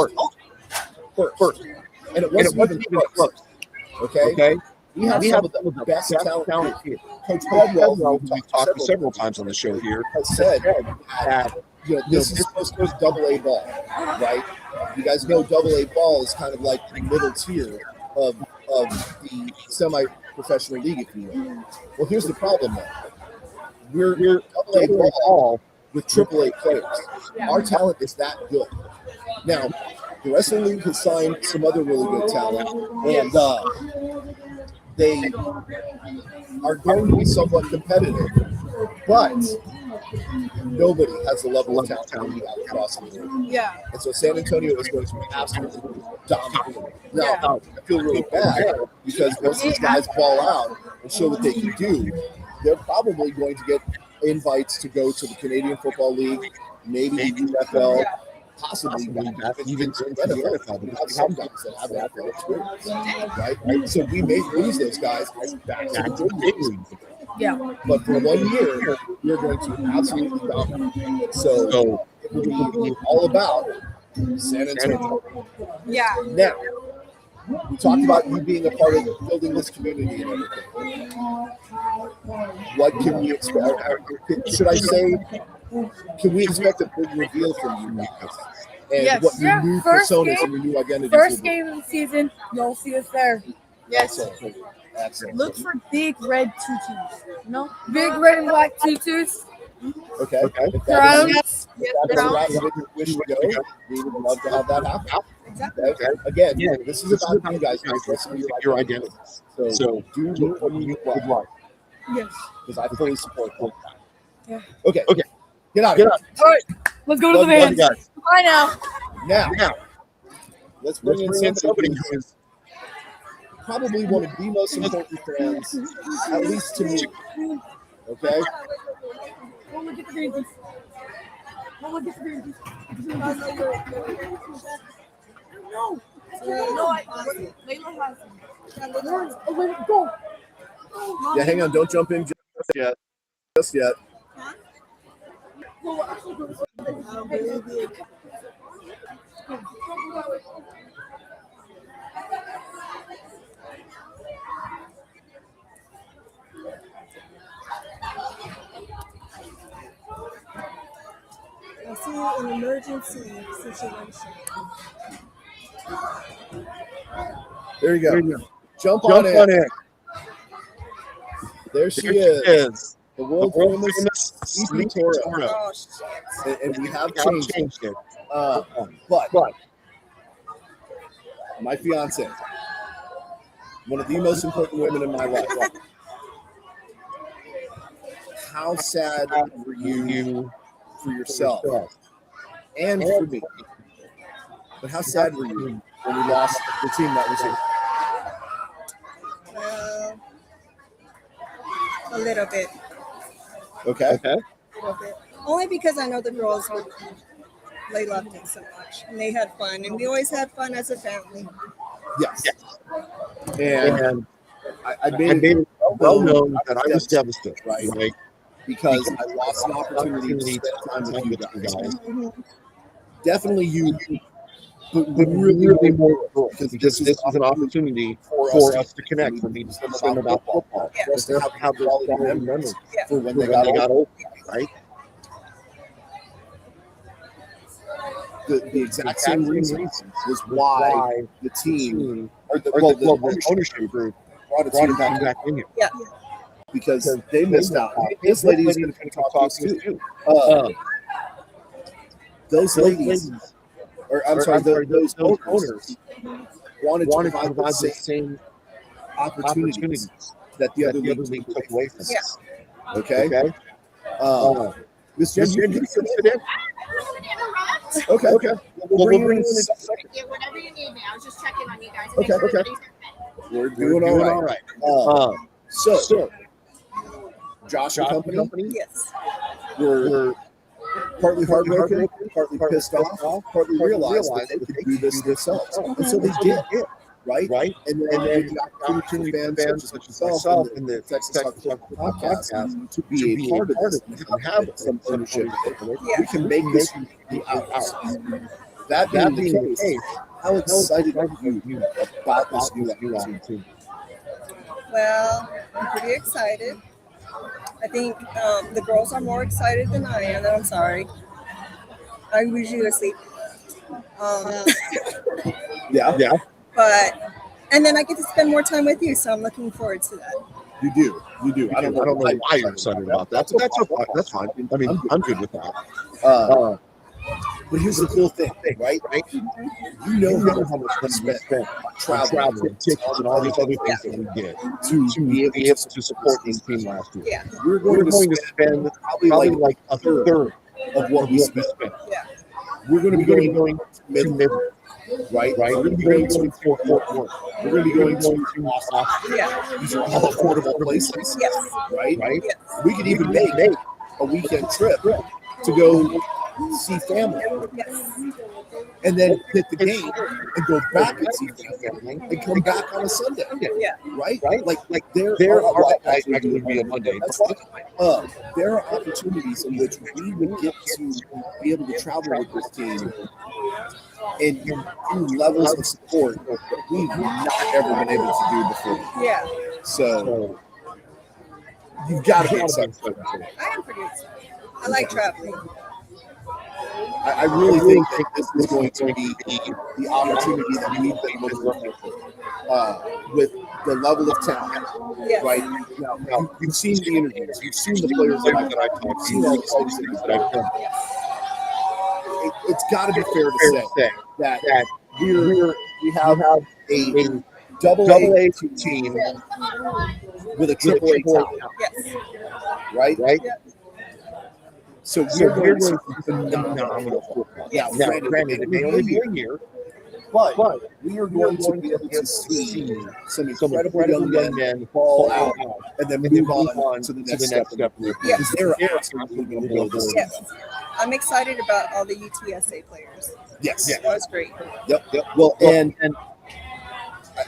And it wasn't even close. Okay? We have some of the best talent here. Coach Bedwell, who We've talked several times on the show here, has said that this is supposed to be double-A ball, right? You guys know double-A ball is kind of like the middle tier of the semi-professional league, if you will. Well, here's the problem, though. We're double-A ball with triple-A players. Our talent is that good. Now, the rest of the league has signed some other really good talent, and they are going to be somewhat competitive. But nobody has the level of talent we have across the league. Yeah. And so San Antonio is going to absolutely dominate. Now, I feel really bad because once these guys ball out and show what they can do, they're probably going to get invites to go to the Canadian Football League, maybe the UFL, possibly even to the NFL. We have some guys that have that experience, right? So we may lose those guys back to the big league. Yeah. But for 1 year, we're going to absolutely dominate. So it will be all about San Antonio. Yeah. Now, we talked about you being a part of building this community and everything. What can we expect? Should I say, can we expect a big reveal from you now? And Yes. what your new First personas game- and your new identities First will be. game of the season, you'll see us there. Yes. Excellent. Look for big red tutus. No? Big red and black tutus. Okay. If that Crowns. is the route that you wish to go, we would love to have that happen. Exactly. Okay. Again, this is about you guys making Your identity. So do what you would like, Yes. because I fully support that. Yeah. Okay. Get out of here. All right. Let's go to the Love you vans. guys. Bye now. Now, let's bring in somebody somebody who is probably one of the most important fans, at least to me. Okay? Go look at the vans. Go look at the vans. No. No, Layla has them. Oh, let it go. Yeah, hang on. Don't jump in just yet. Just yet. I see an emergency situation. There you go. Jump on in. There she is. The world famous Sleepy Toro. Oh, shit. And we have changed it. it. But my fiance, one of the most important women in my life. How sad were you for yourself and for me? But how sad were you when we lost the team that was here? Well, a little bit. Okay. A little bit. Only because I know the girls, they loved it so much. And they had fun. And we always had fun as a family. Yes. And I made it Well known that I was devastated, right? Because I lost an opportunity to spend time with you guys. Definitely you, but really more because this is an opportunity for us to connect, for me to spend about football, just to have those quality memories for when they got old, right? The exact same reason was why the team, or the ownership group, brought a team back in here. Yeah. Because they missed out. This lady is going to come talk to us too. Those ladies, or I'm sorry, those owners wanted to provide the same opportunities that the other league took away from us. Okay? Miss Jen, you can sit in. Okay. We'll bring you in a second. Yeah, whatever you need, man. I was just checking on you guys. Okay. We're doing all right. So, Josh and company, Yes. were partly heartbroken, partly pissed off, partly realized that they could do this themselves. And so they did, right? And then the opportunity for fans such as myself and the Texans Talking Toros podcast to be a part of this and have some ownership. We can make this ours. That being the case, how excited are you about this new opportunity? Well, I'm pretty excited. I think the girls are more excited than I am. I'm sorry. I'm usually asleep. Yeah. But and then I get to spend more time with you, so I'm looking forward to that. You do. I don't know why you're excited about that, but that's okay. That's fine. I mean, I'm good with that. But here's the cool thing, right? You know how much we spent traveling, tickets, and all these other things that we did to be able to support this team last year. Yeah. We're going to spend probably like a third of what we spent. Yeah. We're going to be going to Midland, right? We're going to be going to Fort Worth. We're going to be going to Austin. Yeah. These are all affordable places, Yes. right? Yes. We could even make a weekend trip to go see family, Yes. and then hit the game and go back and see family and come back on a Sunday. Yeah. Right? Like there are actually be a Monday. There are opportunities in which we would get to be able to travel with this team and do levels of support that we've not ever been able to do before. Yeah. So you've got to be excited. I am pretty excited. I like traveling. I really think this is going to be the opportunity that we've been looking for with the level of talent. Yes. Right now, you've seen the interviews, you've seen the players that I've talked, you've seen all the players that I've done. It's got to be fair to say that we have a double A team with a triple A talent. Yes. Right? Yeah. So we're going to phenomenal football. Now, granted, it may only be a year, but we are going to be able to see some incredible young men fall out and then move on to the next step. Because they're absolutely going to blow this. Yes. I'm excited about all the UTSA players. Yes. That was great. Yep. Well, and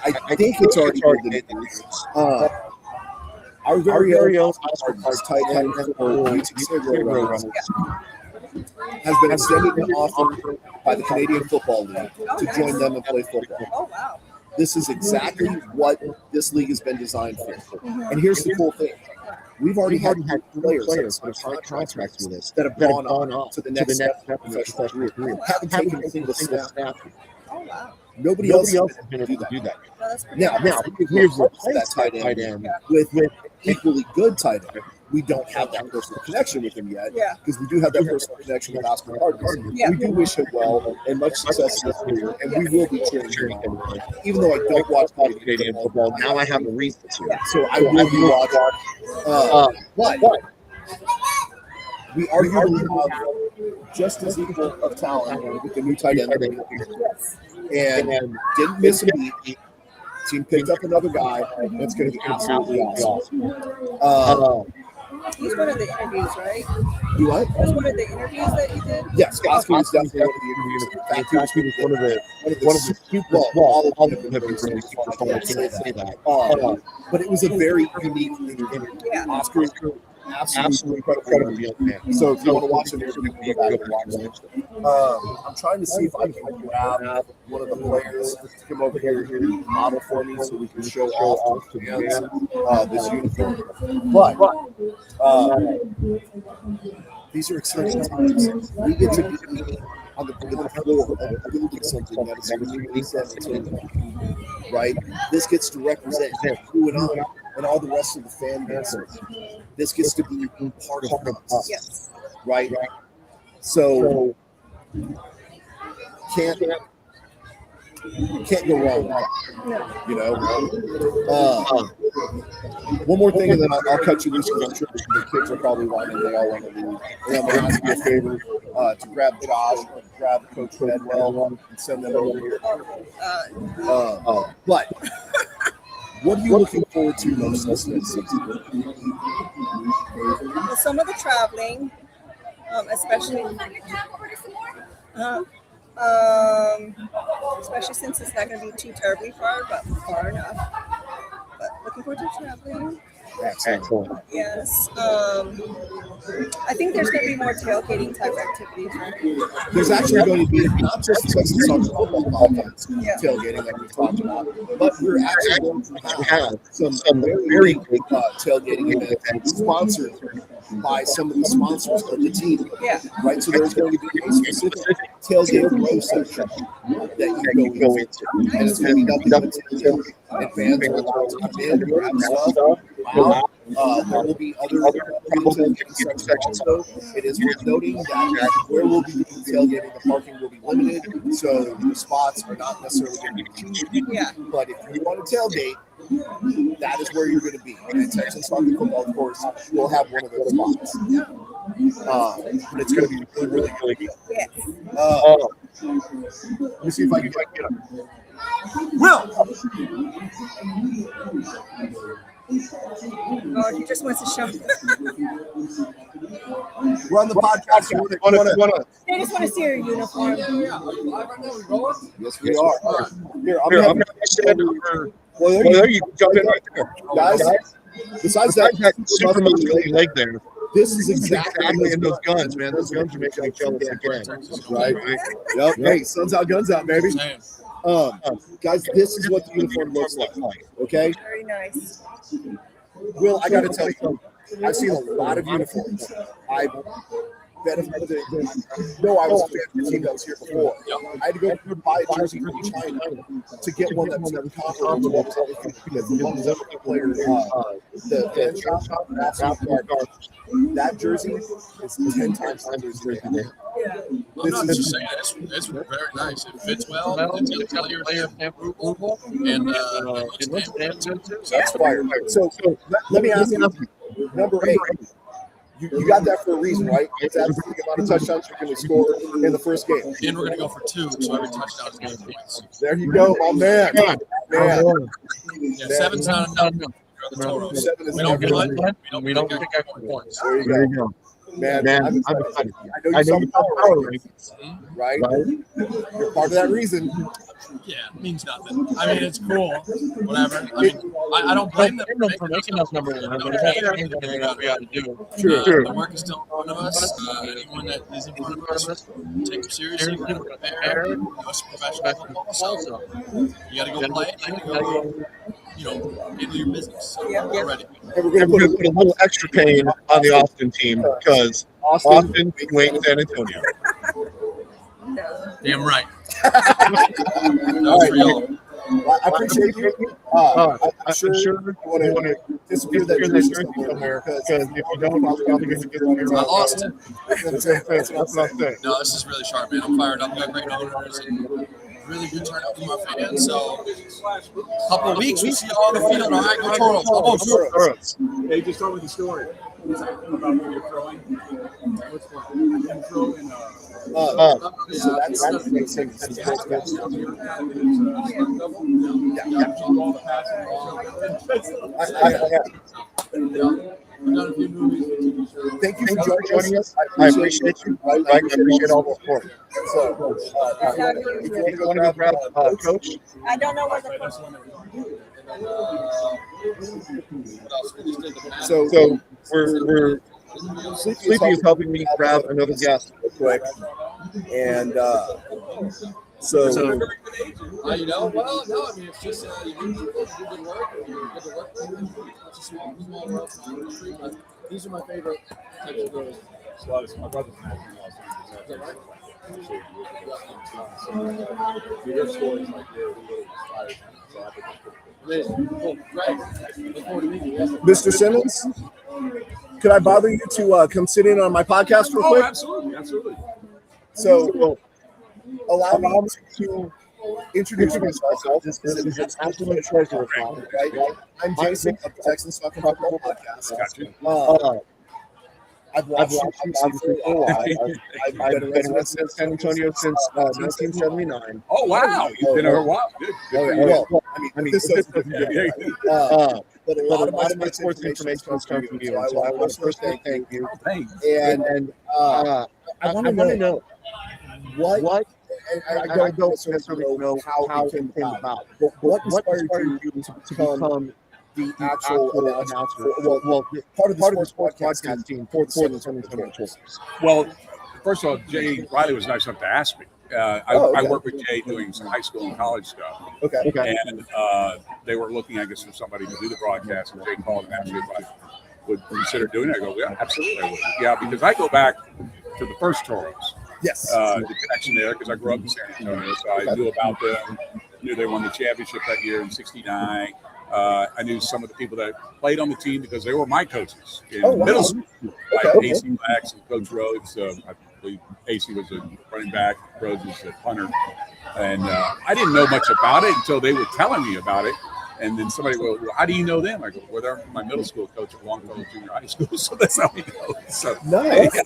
I think it's already good news. Our very own our tight end for UTSA Roadrunners has been extended an offer by the Canadian Football League to join them and play football. Oh, wow. This is exactly what this league has been designed for. And here's the cool thing. We've already had players that have signed contracts with us that have gone on to the next step of their professional career. Haven't taken a single snap. Oh, wow. Nobody else has been able to do that. No, that's pretty Now, we've replaced that tight end with equally good tight end. We don't have that personal connection with him yet, because we do have that personal connection with Oscar Gardner. Yeah. We do wish him well and much success in his career, and we will be cheering him on. Even though I don't watch Canadian football, now I have a reason to. So I will be watching. But we arguably have just as equal of talent with the new tight end. And didn't miss a beat. Team picked up another guy that's going to be absolutely awesome. He's one of the interviews, right? You what? That's one of the interviews that you did? Yes, Oscar was definitely one of the interviews. In fact, he was one of the super, all of them have been really super fun. I can't say that. But it was a very unique interview. Yeah. Oscar is absolutely incredible young man. So if you want to watch an interview, you can go watch it. I'm trying to see if I can grab one of the players to come over here and model for me so we can show off to fans this uniform. But these are exciting times. We get to be on the floor of building something that is really something, right? This gets to represent who and all the rest of the fan base. This gets to be part of us, Yes. right? So can't go wrong with that, you know. One more thing, and then I'll cut you loose because I'm sure the kids are probably whining. They all want to leave. And I'm going to ask you a favor to grab Josh, grab Coach Bedwell, and send them over here. But what are you looking forward to most this season? Some of the traveling, especially since it's not going to be too terribly far, but far enough. But looking forward to traveling. Excellent. Yes. I think there's going to be more tailgating type activities. Right? There's actually going to be not just Texans Talking Football podcast tailgating like we talked about, but we're actually going to have some very big tailgating events sponsored by some of the sponsors of the team. Yeah. Right. So there's going to be a specific tailgate row section that you go into. And it's going to be nothing but tailgate. And fans are allowed to come in, grab stuff. There will be other people in sections, though. It is worth noting that where we'll be doing tailgating, the parking will be limited, so the spots are not necessarily going to be cheap. Yeah. But if you want to tailgate, that is where you're going to be. And Texans Talking Football, of course, will have one of those spots. But it's going to be really, really good. Yes. Let me see if I can get him. Will! Oh, he just wants to show. We're on the podcast. They just want to see your uniform. Yes, we are. Here, I'm going to stand over. Well, there you jump in right there. Guys, besides that super muscular leg there. This is exactly in those guns, man. Those guns are making me jealous again. Right? Yep. Hey, sun's out, guns out, baby. Guys, this is what the uniform looks like. Okay? Very nice. Will, I got to tell you, I've seen a lot of uniforms. I've been I was a fan of the team that was here before. I had to go buy a jersey from China to get one that was comparable to what was because the one that player, the shop, that jersey is 10 times under his jersey. I'm not just saying it's very nice. It fits well. It's going to tell your approval, and it looks damn good too. That's fire. So let me ask you, number 8. You got that for a reason, right? It's that's the amount of touchdowns you're going to score in the first game. And we're going to go for 2, so every touchdown is going to points. There you go, my man. Yeah, 7's not enough. The Toros. We don't get it. We don't get points. There you go. Man, I'm excited. I know you power rankings, right? You're part of that reason. Yeah, it means nothing. I mean, it's cool. Whatever. I mean, I don't blame them for making us number 1. We got to do. Sure. The work is still in front of us. Anyone that is in front of us, take it seriously. Prepare. Us professional football. So you got to go play. You got to go. Into your business. So we're ready. And we're going to put a little extra pain on the Austin team because Austin went San Antonio. Damn right. That was for y'all. I appreciate you. I'm sure you want to disappear that jersey somewhere because if you don't, I'll probably get to get on your Austin. That's what I'm saying. No, this is really sharp, man. I'm fired up. We got great owners and really good turnout from our fans. So, a couple of weeks, we'll see you all on the field. All right, go Toros. They just told me the story about when you're throwing. What's going throwing? So that's Thank you for joining us. I appreciate you. I appreciate all the support. So, if you want to grab Coach, I don't know where the So we're Sleepy is helping me grab another guest real quick, and so Well, no, I mean, it's just you do good work. You get to work. It's a small world. But these are my favorite types of girls. My brother's from Austin. Is that right? Your stories like yours really inspired me. Cool. Great. Look forward to meeting you. Mr. Simmons, could I bother you to come sit in on my podcast real quick? Absolutely. So, allow me to introduce myself. This is an absolute treasure of mine, right? I'm Jason of the Texans Talking Football podcast. I've watched you for a while. I've been a resident in San Antonio since 1979. Oh, wow. You've been here a while. Good. Well, I mean, this is but a lot of my sports information comes from you. So I want to first say thank you. And I want to know what I don't necessarily know how it came about. But what inspired you to become the actual announcer? Well, part of the sports podcast team for the San Antonio Toros. Well, first of all, Jay Riley was nice enough to ask me. I work with Jay doing some high school and college stuff. Okay. And they were looking, I guess, for somebody to do the broadcast, and Jay called and asked me if I would consider doing it. I go, yeah, absolutely I would. Yeah, because I go back to the first Toros. Yes. The connection there because I grew up in San Antonio, so I knew about them. Knew they won the championship that year in '69. I knew some of the people that played on the team because they were my coaches in middle school, like AC Blacks and Coach Rhodes. I believe AC was a running back, Rhodes was a punter. And I didn't know much about it until they were telling me about it. And then somebody will, well, how do you know them? I go, well, they're my middle school coach at Longfellow Junior High School, so that's how we know. So, Nice. Yeah.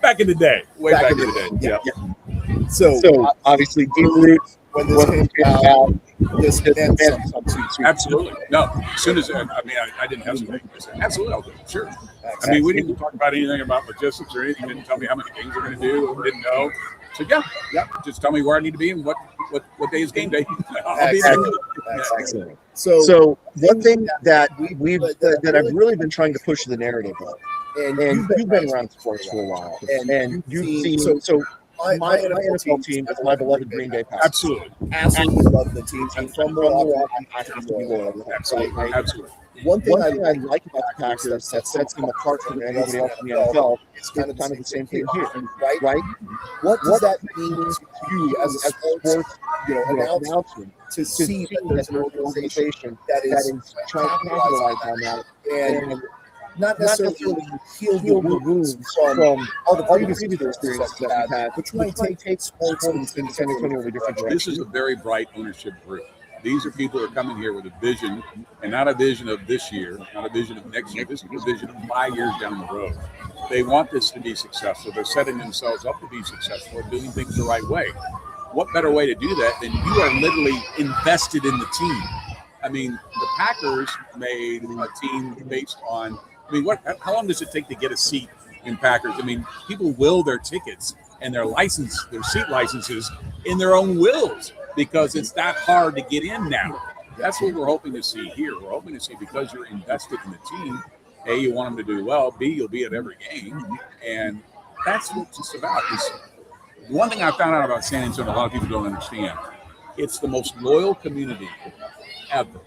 Back in the day, way back in the day. Yeah. So obviously, deep roots. When this came out, this meant something. Absolutely. No, as soon as, I didn't hesitate. I said, absolutely, I'll do it. Sure. I mean, we didn't talk about anything about logistics or anything. Didn't tell me how many games we're going to do. Didn't know. So, yeah. Just tell me where I need to be and what day is game day. I'll be there. Excellent. So one thing that I've really been trying to push the narrative of, and you've been around sports for a while, and you've seen so. My NFL team is my beloved Green Bay Packers. Absolutely love the team. And from Milwaukee, I have to be loyal. Absolutely. One thing I like about the Packers that sets them apart from everybody else in the NFL is kind of the same thing here, right? What does that mean to you as a sports announcer to see that there's an organization that is trying to capitalize on that and not necessarily heal the wounds from all the previous experiences that we've had, but trying to take sports in San Antonio in a different direction? This is a very bright ownership group. These are people who are coming here with a vision, and not a vision of this year, not a vision of next year. This is a vision of 5 years down the road. They want this to be successful. They're setting themselves up to be successful and doing things the right way. What better way to do that than you are literally invested in the team? I mean, the Packers made a team based on, how long does it take to get a seat in Packers? I mean, people will their tickets and their seat licenses in their own wills because it's that hard to get in now. That's what we're hoping to see here. We're hoping to see, because you're invested in the team, A, you want them to do well, B, you'll be at every game. And that's what it's about. The one thing I found out about San Antonio, a lot of people don't understand, it's the most loyal community ever.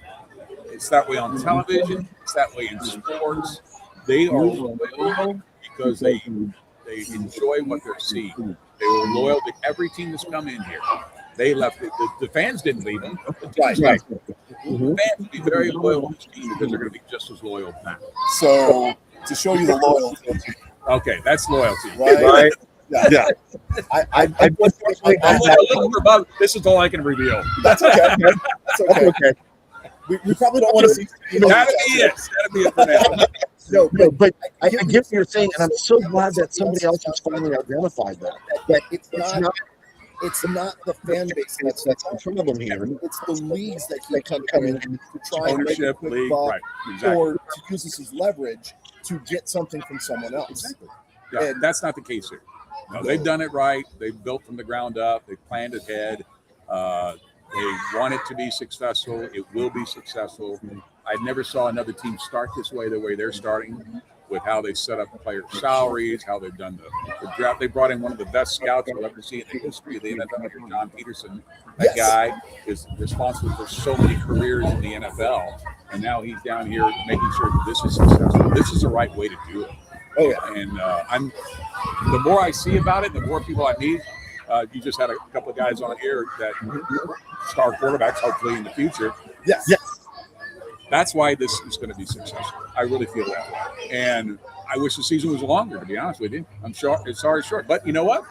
It's that way on television. It's that way in sports. They are loyal because they enjoy what they're seeing. They were loyal to every team that's come in here. They left it. The fans didn't leave them. The fans will be very loyal to this team because they're going to be just as loyal back. So to show you the loyalty. Okay, that's loyalty. Right? Yeah. I'm a little above. This is all I can reveal. That's okay. That's okay. We probably don't want to see. That'd be it for now. No, but I get what you're saying, and I'm so glad that somebody else has finally identified that it's not the fan base that's the problem here. It's the leagues that keep coming in to try and make a quick league, buck, right, exactly. or to use this as leverage to get something from someone else. Exactly. Yeah, and that's not the case here. No, they've done it right. They've built from the ground up. They've planned ahead. They want it to be successful. It will be successful. I never saw another team start this way, the way they're starting, with how they set up player salaries, how they've done the draft. They brought in one of the best scouts I've ever seen in the history of the NFL, John Peterson. That guy is responsible for so many careers in the NFL, and now he's down here making sure that this is successful. This is the right way to do it. Oh yeah. And the more I see about it, the more people I meet. You just had a couple of guys on here that star quarterbacks, hopefully in the future. Yes. That's why this is going to be successful. I really feel that way. And I wish the season was longer, to be honest with you. I'm sure it's already short. But you know what?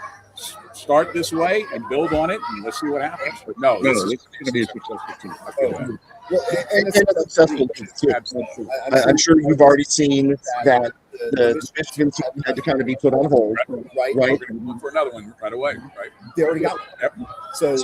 Start this way and build on it, and let's see what happens. But no, it's going to be a successful team. I feel that. Well, and it's a successful team too. Absolutely. I'm sure you've already seen that the Michigan team had to kind of be put on hold, right? We're going to look for another one right away, right? They already got one. Yep. So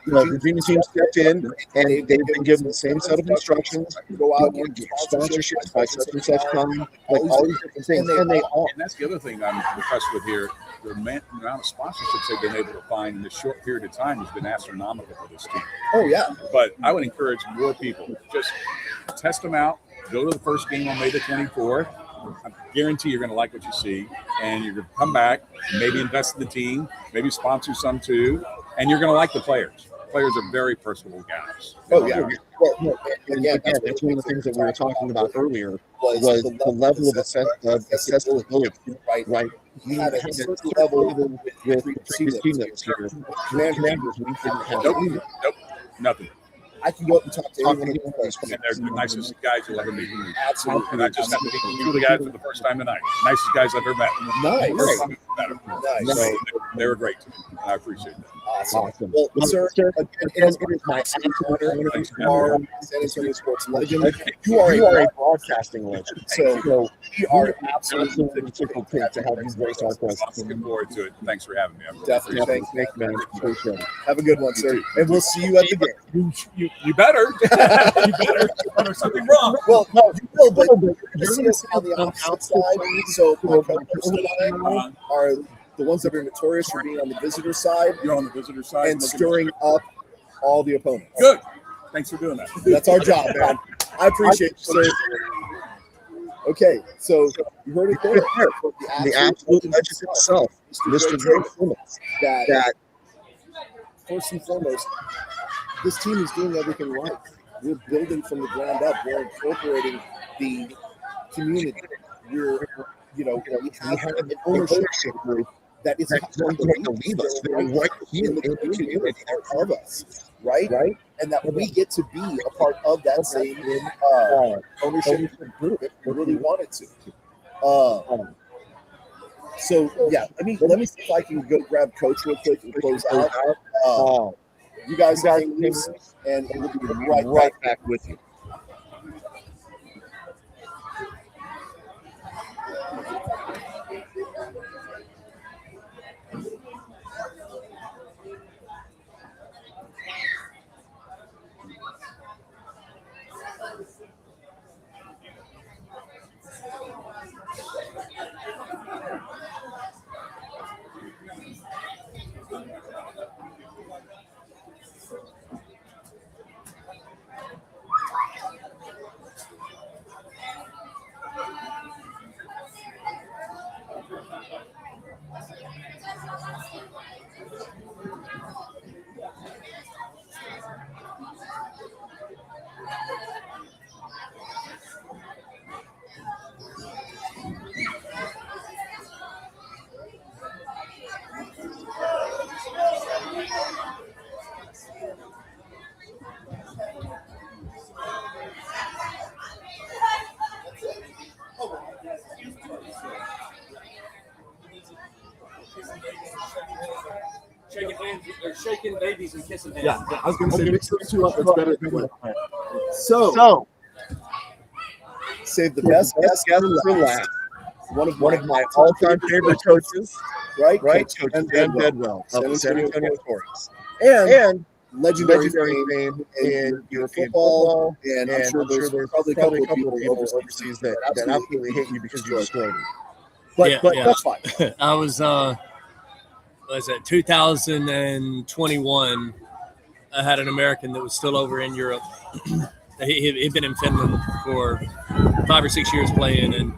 the Virginia team stepped in, and they've been given the same set of instructions. Go out and get sponsorships by such and such time, like all these different things, and they are. And that's the other thing I'm impressed with here. The amount of sponsorships they've been able to find in this short period of time has been astronomical for this team. Oh yeah. But I would encourage more people, just test them out. Go to the first game on May the 24th. I guarantee you're going to like what you see, and you're going to come back, maybe invest in the team, maybe sponsor some too, and you're going to like the players. Players are very personable guys. Oh yeah. Well, And again, again, that's one of the things that we were talking about earlier was the level of accessibility, right? We had a certain level with the previous team that was here. Commanders, we didn't have Nope, nothing. I can go up and talk to anyone in And they're the nicest guys you'll ever meet. Absolutely. And I just got to meet two of the guys for the first time tonight. Nicest guys I've ever met. Nice. So they were great. I appreciate that. Awesome. Well, sir, again, it is my absolute honor. You are San Antonio sports legend. You are a broadcasting legend. So we are absolutely tickled pink to have you grace our presence. I'm looking forward to it. Thanks for having me. Definitely. Thanks, man. Appreciate it. Have a good one, sir. And we'll see you at the game. You better. You better. Something wrong. Well, no, you will, but you're see us on the opposite side. So my co-host and I are the ones that are notorious for being on the visitor side. You're on the visitor side. And stirring up all the opponents. Good. Thanks for doing that. That's our job, man. I appreciate it, sir. Okay, so you heard it there. The absolute legend himself, Mr. Greg Simmons. That first and foremost, this team is doing everything right. We're building from the ground up. We're incorporating the community. We have an ownership group that is not going to leave us. They're right here in the community. They're part of us, right? And that we get to be a part of that same ownership group if we really wanted to. So yeah, let me see if I can go grab Coach real quick and close out. You guys hang loose, and we'll be right back with you. Shaking babies and kissing hands. Yeah, I was going to say mix those two up. It's better than one. So save the best guest for last. One of my all-time favorite coaches, right? Coach Ben Bedwell of the San Antonio Toros, and legendary fame in European football, and I'm sure there's probably a couple of people overseas that absolutely hate you because you destroyed him. But that's fine. I was 2021, I had an American that was still over in Europe. He'd been in Finland for 5 or 6 years playing, and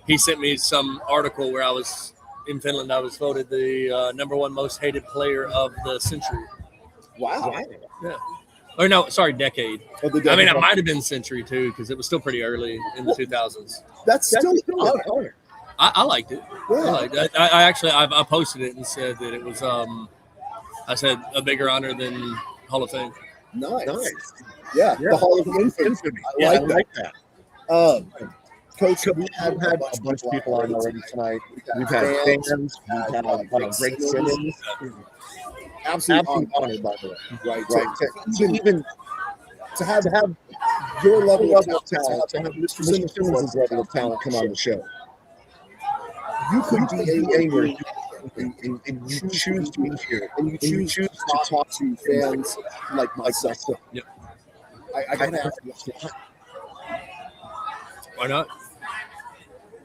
he sent me some article where I was in Finland. I was voted the #1 most hated player of the century. Wow. Yeah. Or no, sorry, decade. I mean, it might have been century too, because it was still pretty early in the 2000s. That's still an honor. I liked it. Yeah. I actually posted it and said that it was I said a bigger honor than Hall of Fame. Nice. Yeah, the Hall of Infamy. I like that. Coach, we've had a bunch of people on already tonight. We've had fans. We've had Greg Simmons. Absolutely honored, by the way. Right. Even to have your level of talent, to have Mr. Simmons' level of talent come on the show. You could be anywhere, and you choose to be here, and you choose to talk to fans like myself. Yep. I gotta ask you, why not?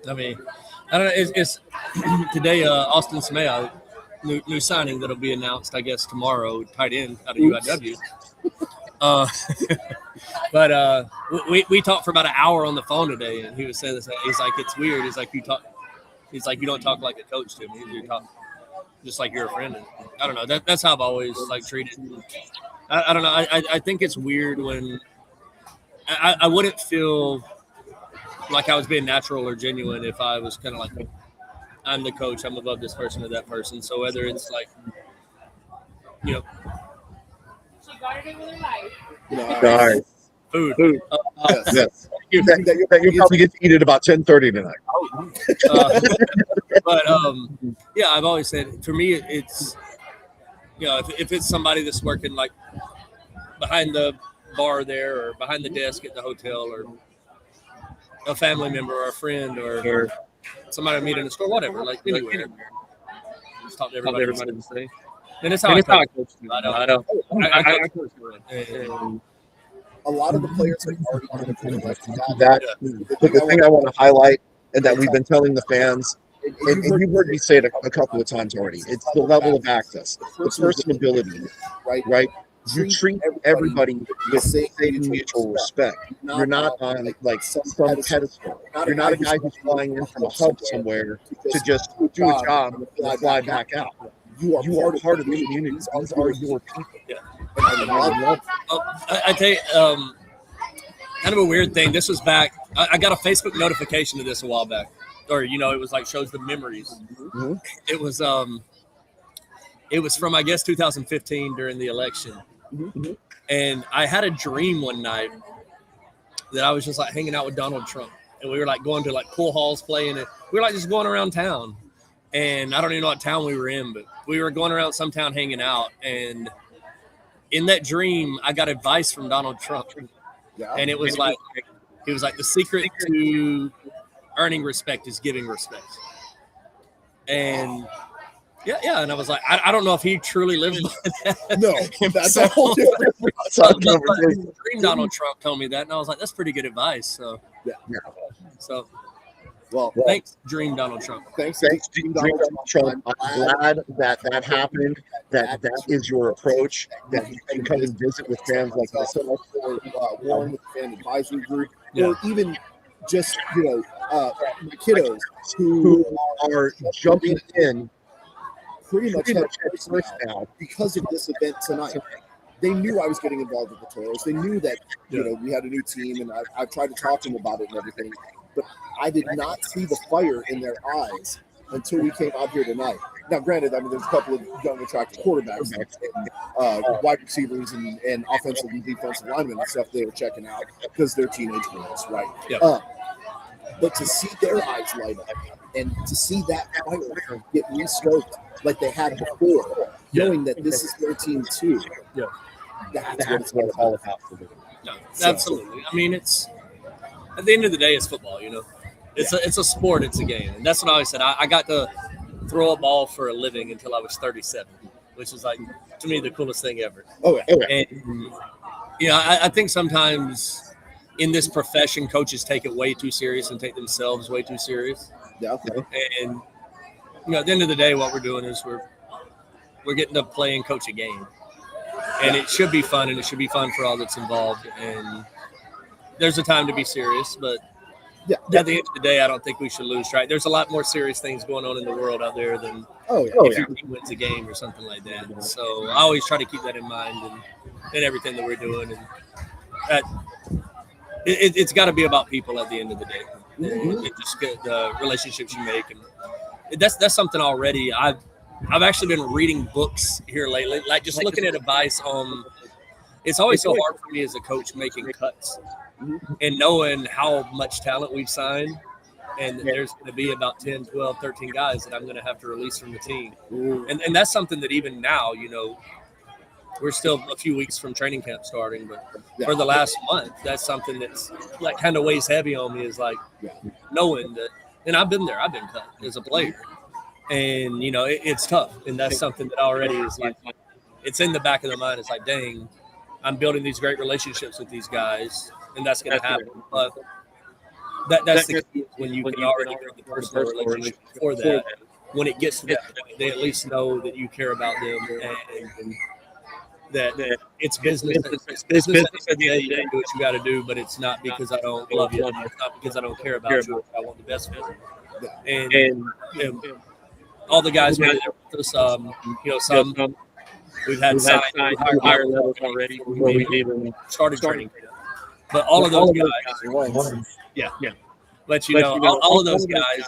I mean, I don't know. It's today. Austin Samea, new signing that'll be announced, I guess, tomorrow. Tight end out of UIW. But we talked for about an hour on the phone today, and he was saying this. He's like, it's weird. He's like, you don't talk like a coach to me. You talk just like you're a friend. And I don't know. That's how I've always treated I don't know. I think it's weird when I wouldn't feel like I was being natural or genuine if I was kind of like, I'm the coach, I'm above this person or that person. So whether it's like, you know, She got it with her life. Nice. food. Yes. That you'll probably get to eat at about 10:30 tonight. But yeah, I've always said for me, it's, you know, if it's somebody that's working like behind the bar there or behind the desk at the hotel or a family member or a friend or somebody I meet in the store, whatever, like anywhere. Just talk to everybody the same. And it's how I coach. I don't. I coach. And A lot of the players have already kind of That the thing I want to highlight and that we've been telling the fans, and you've heard me say it a couple of times already, it's the level of access, the personability, right? You treat everybody with same mutual respect. You're not on like some pedestal. You're not a guy who's flying in from a hub somewhere to just do a job and fly back out. You are part of the community. These are your people. Yeah. And I love it. I tell you, kind of a weird thing. This was back. I got a Facebook notification of this a while back, or you know, it was like shows the memories. Mm-hmm. It was from I guess 2015 during the election, Mm-hmm. and I had a dream one night that I was just like hanging out with Donald Trump, and we were like going to like pool halls playing it. We were like just going around town, and I don't even know what town we were in, but we were going around some town hanging out, and in that dream, I got advice from Donald Trump, and it was like, the secret to earning respect is giving respect. And and I was like, I don't know if he truly lives by that. No, that's a whole different dream. Donald Trump told me that, and I was like, that's pretty good advice. So so. Well, thanks, Dream Donald Trump. Thanks, Dream Donald Trump. I'm glad that happened. That is your approach. That you can come and visit with fans like myself, or Warren with the fan advisory group, or even just my kiddos who are jumping in pretty much head first now because of this event tonight. They knew I was getting involved with the Toros. They knew that we had a new team, and I tried to talk to them about it and everything. But I did not see the fire in their eyes until we came out here tonight. Now, granted, I mean, there's a couple of young, attractive quarterbacks, wide receivers, and offensive and defensive linemen and stuff they were checking out because they're teenage girls, right? Yeah. But to see their eyes light up and to see that fire get re-stoked like they had before, knowing that this is their team too, that's what it's all about for them. No, absolutely. I mean, it's at the end of the day, it's football. It's a sport. It's a game, and that's what I always said. I got to throw a ball for a living until I was 37, which is like to me the coolest thing ever. And I think sometimes in this profession, coaches take it way too serious and take themselves way too serious. Yeah. And at the end of the day, what we're doing is we're getting to play and coach a game, and it should be fun, and it should be fun for all that's involved. And there's a time to be serious, but at the end of the day, I don't think we should lose track. There's a lot more serious things going on in the world out there than if your team wins a game or something like that. So I always try to keep that in mind and everything that we're doing. And it's got to be about people at the end of the day. And just the relationships you make, and that's something already. I've actually been reading books here lately, like just looking at advice on. It's always so hard for me as a coach making cuts and knowing how much talent we've signed, and there's going to be about 10, 12, 13 guys that I'm going to have to release from the team. And that's something that even now, we're still a few weeks from training camp starting, but for the last month, that's something that's like kind of weighs heavy on me, is like knowing that, and I've been there, I've been cut as a player, and it's tough, and that's something that already is like, it's in the back of the mind. It's like, dang, I'm building these great relationships with these guys, and that's going to happen. But that's the key, when you can already build the personal relationship for that. When it gets to that point, they at least know that you care about them, and that it's business. It's business. At the end of the day, do what you got to do, but it's not because I don't love you. It's not because I don't care about you. I want the best for you. And all the guys who are there with us, some We've had signed higher levels already before we even started training. But all of those guys, let you know, all of those guys,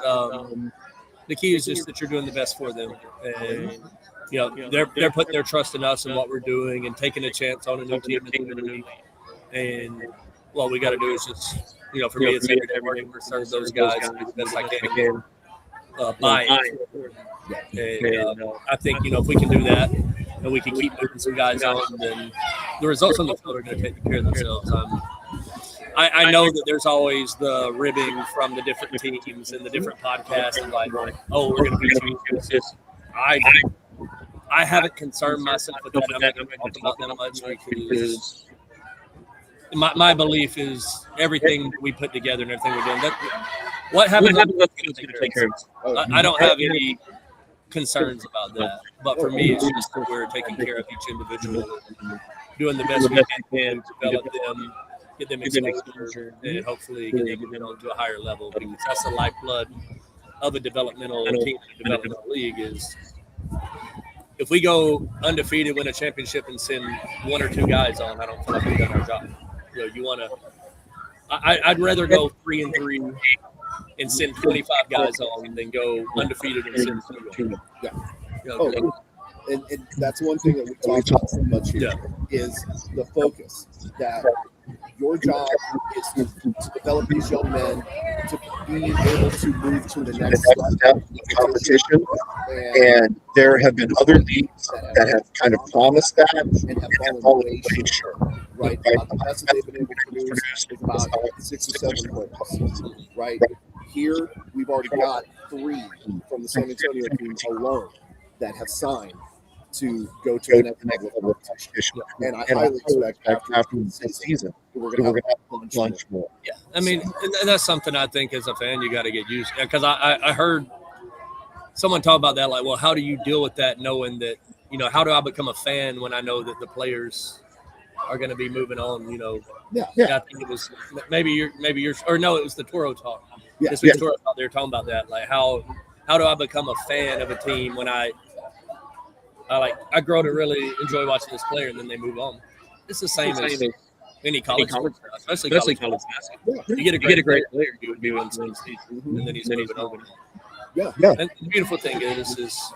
the key is just that you're doing the best for them. And, they're putting their trust in us and what we're doing and taking a chance on a new team in the league. And what we got to do is just, for me, it's every day working to serve those guys as best I can. Buy it. And I think, if we can do that and we can keep moving some guys on, then the results on the field are going to take care of themselves. I know that there's always the ribbing from the different teams and the different podcasts and like, oh, we're going to be this. I haven't concerned myself with that. I'm not going to talk about that much because my belief is everything we put together and everything we're doing. What happens is going to take care of it. I don't have any concerns about that. But for me, it's just that we're taking care of each individual, doing the best we can, develop them, get them exposure, and hopefully get them to a higher level. Because that's the lifeblood of a developmental team, a developmental league is if we go undefeated, win a championship, and send one or two guys on, I don't feel like we've done our job. You want to – I'd rather go 3-3 and send 25 guys on than go undefeated and send two. Yeah. And that's one thing that we talk about so much here is the focus that your job is to develop these young men to be able to move to the next step of competition. And there have been other leagues that have kind of promised that and have fallen way short. Right? The best that they've been able to produce is about 6 or 7 players. Right? Here, we've already got 3 from the San Antonio team alone that have signed to go to the next level of competition. And I highly expect after the season, we're going to have a bunch more. Yeah, I mean, and that's something I think as a fan you got to get used to. Because I heard someone talk about that, like, well, how do you deal with that knowing that, how do I become a fan when I know that the players are going to be moving on, Yeah. I think it was maybe you're, or no, it was the Toro talk. This week's Toro talk, they were talking about that. Like, how do I become a fan of a team when I grow to really enjoy watching this player and then they move on. It's the same as any college sport, especially college basketball. You get a great player, you would be one season, and then he's moving on. Yeah. And the beautiful thing is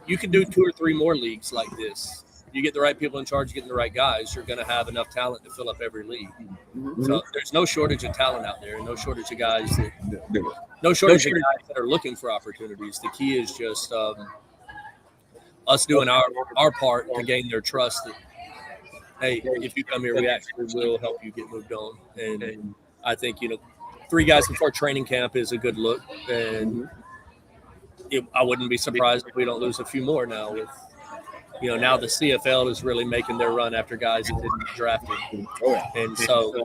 you can do 2 or 3 more leagues like this. You get the right people in charge, getting the right guys, you're going to have enough talent to fill up every league. So there's no shortage of talent out there, no shortage of guys that are looking for opportunities. The key is just us doing our part to gain their trust that, hey, if you come here, we actually will help you get moved on. And I think, 3 guys before training camp is a good look. And I wouldn't be surprised if we don't lose a few more now with, now the CFL is really making their run after guys that didn't get drafted. And so,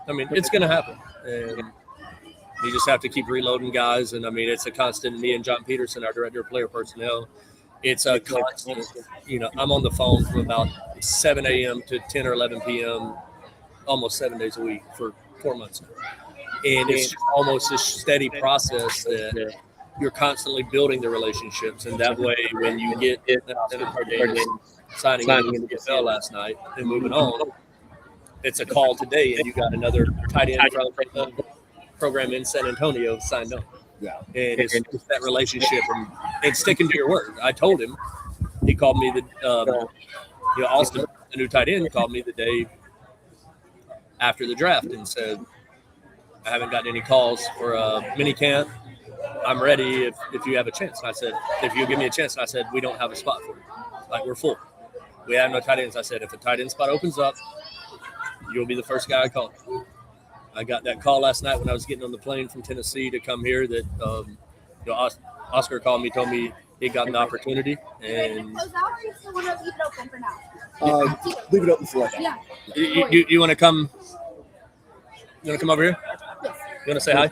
I mean, it's going to happen. And you just have to keep reloading guys. And, I mean, it's a constant. Me and John Peterson, our director of player personnel, it's a constant. I'm on the phone from about 7 a.m. to 10 or 11 p.m. almost 7 days a week for 4 months now. And it's almost a steady process that you're constantly building the relationships. And that way, when you get Oscar Cardenas signing in the NFL last night and moving on, it's a call today, and you got another tight end from the program in San Antonio signed up. Yeah. And it's that relationship and sticking to your word. I told him, he called me Austin, the new tight end, called me the day after the draft and said, I haven't gotten any calls for a mini camp. I'm ready if you have a chance. And I said, if you give me a chance. And I said, we don't have a spot for you. Like, we're full. We have no tight ends. I said, if a tight end spot opens up, you'll be the first guy I call. I got that call last night when I was getting on the plane from Tennessee to come here that Oscar called me, told me he got an opportunity. And leave it open for right now. You want to come? You want to come over here? Yes. You want to say hi?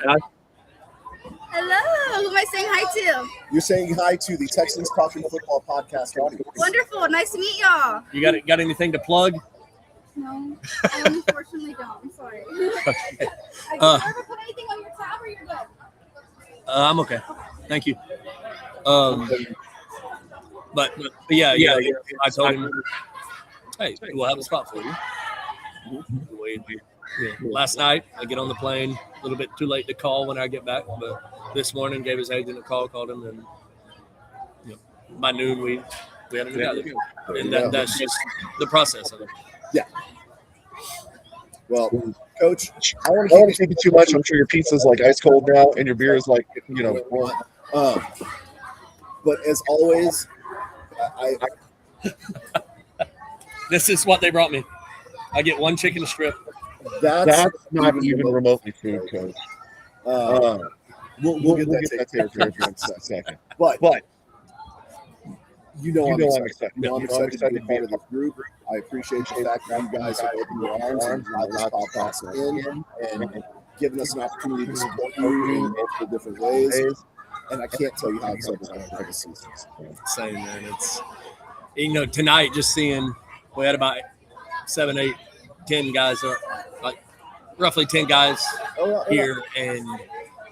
Hello. Who am I saying hi to? You're saying hi to the Texans Talking Football podcast audience. Wonderful. Nice to meet y'all. You got anything to plug? No, I unfortunately don't. I'm sorry. Okay. Did you ever put anything on your tab or you're good? I'm okay. Thank you. but yeah, I told him, hey, we'll have a spot for you. Last night, I get on the plane, a little bit too late to call when I get back, but this morning gave his agent a call, called him, and by noon we had him together. And that's just the process of it. Yeah. Well, Coach, I don't want to keep it too much. I'm sure your pizza's like ice cold now, and your beer is like, but as always, this is what they brought me. I get one chicken strip. That's not even remotely food, Coach. We'll get that taken care of in a second. But I'm excited. I'm excited to be part of this group. I appreciate the fact that you guys have opened your arms and allowed this podcast in and given us an opportunity to support you in multiple different ways. And I can't tell you how excited I am for this season. Same, man. It's tonight just seeing we had about 7, 8, 10 guys, like roughly 10 guys here, and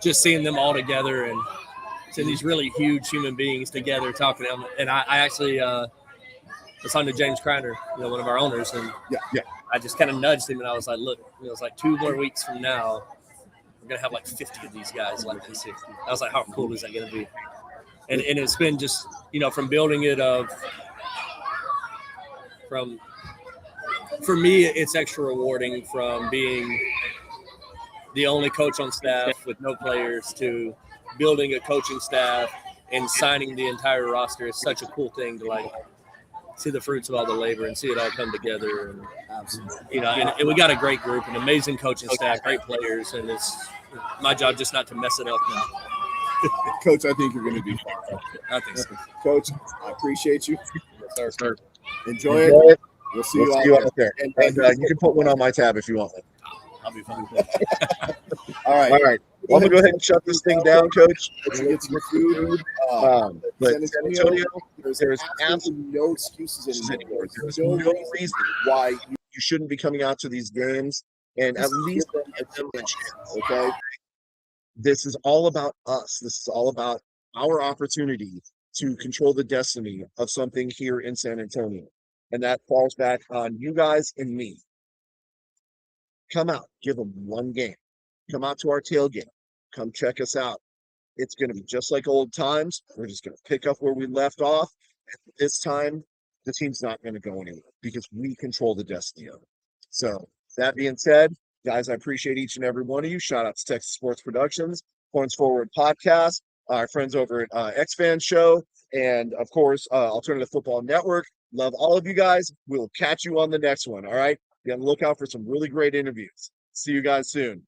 just seeing them all together and seeing these really huge human beings together talking to them. And I actually was talking to James Kreiner, one of our owners, and I just kind of nudged him and I was like, look, it's like 2 more weeks from now, we're going to have like 50 of these guys like this. I was like, how cool is that going to be? And it's been just, from building it for me, it's extra rewarding from being the only coach on staff with no players to building a coaching staff and signing the entire roster. Is such a cool thing to see the fruits of all the labor and see it all come together. And, and we got a great group, an amazing coaching staff, great players, and it's my job just not to mess it up now. Coach, I think you're going to do fine. I think so. Coach, I appreciate you. Yes, sir. Enjoy it. We'll see you out there. And you can put one on my tab if you want. I'll be fine. All right. I'm gonna go ahead and shut this thing down, Coach. Get to your food. But San Antonio, there's absolutely no excuses anymore. There's no reason why you shouldn't be coming out to these games and at least give them a chance. Okay. This is all about us. This is all about our opportunity to control the destiny of something here in San Antonio. And that falls back on you guys and me. Come out, give them one game. Come out to our tailgate. Come check us out. It's going to be just like old times. We're just going to pick up where we left off. And this time, the team's not going to go anywhere because we control the destiny of it. So that being said, guys, I appreciate each and every one of you. Shout out to Texas Sports Productions, Points Forward Podcast, our friends over at X-Fan Show, and of course, Alternative Football Network. Love all of you guys. We'll catch you on the next one. All right. Be on the lookout for some really great interviews. See you guys soon.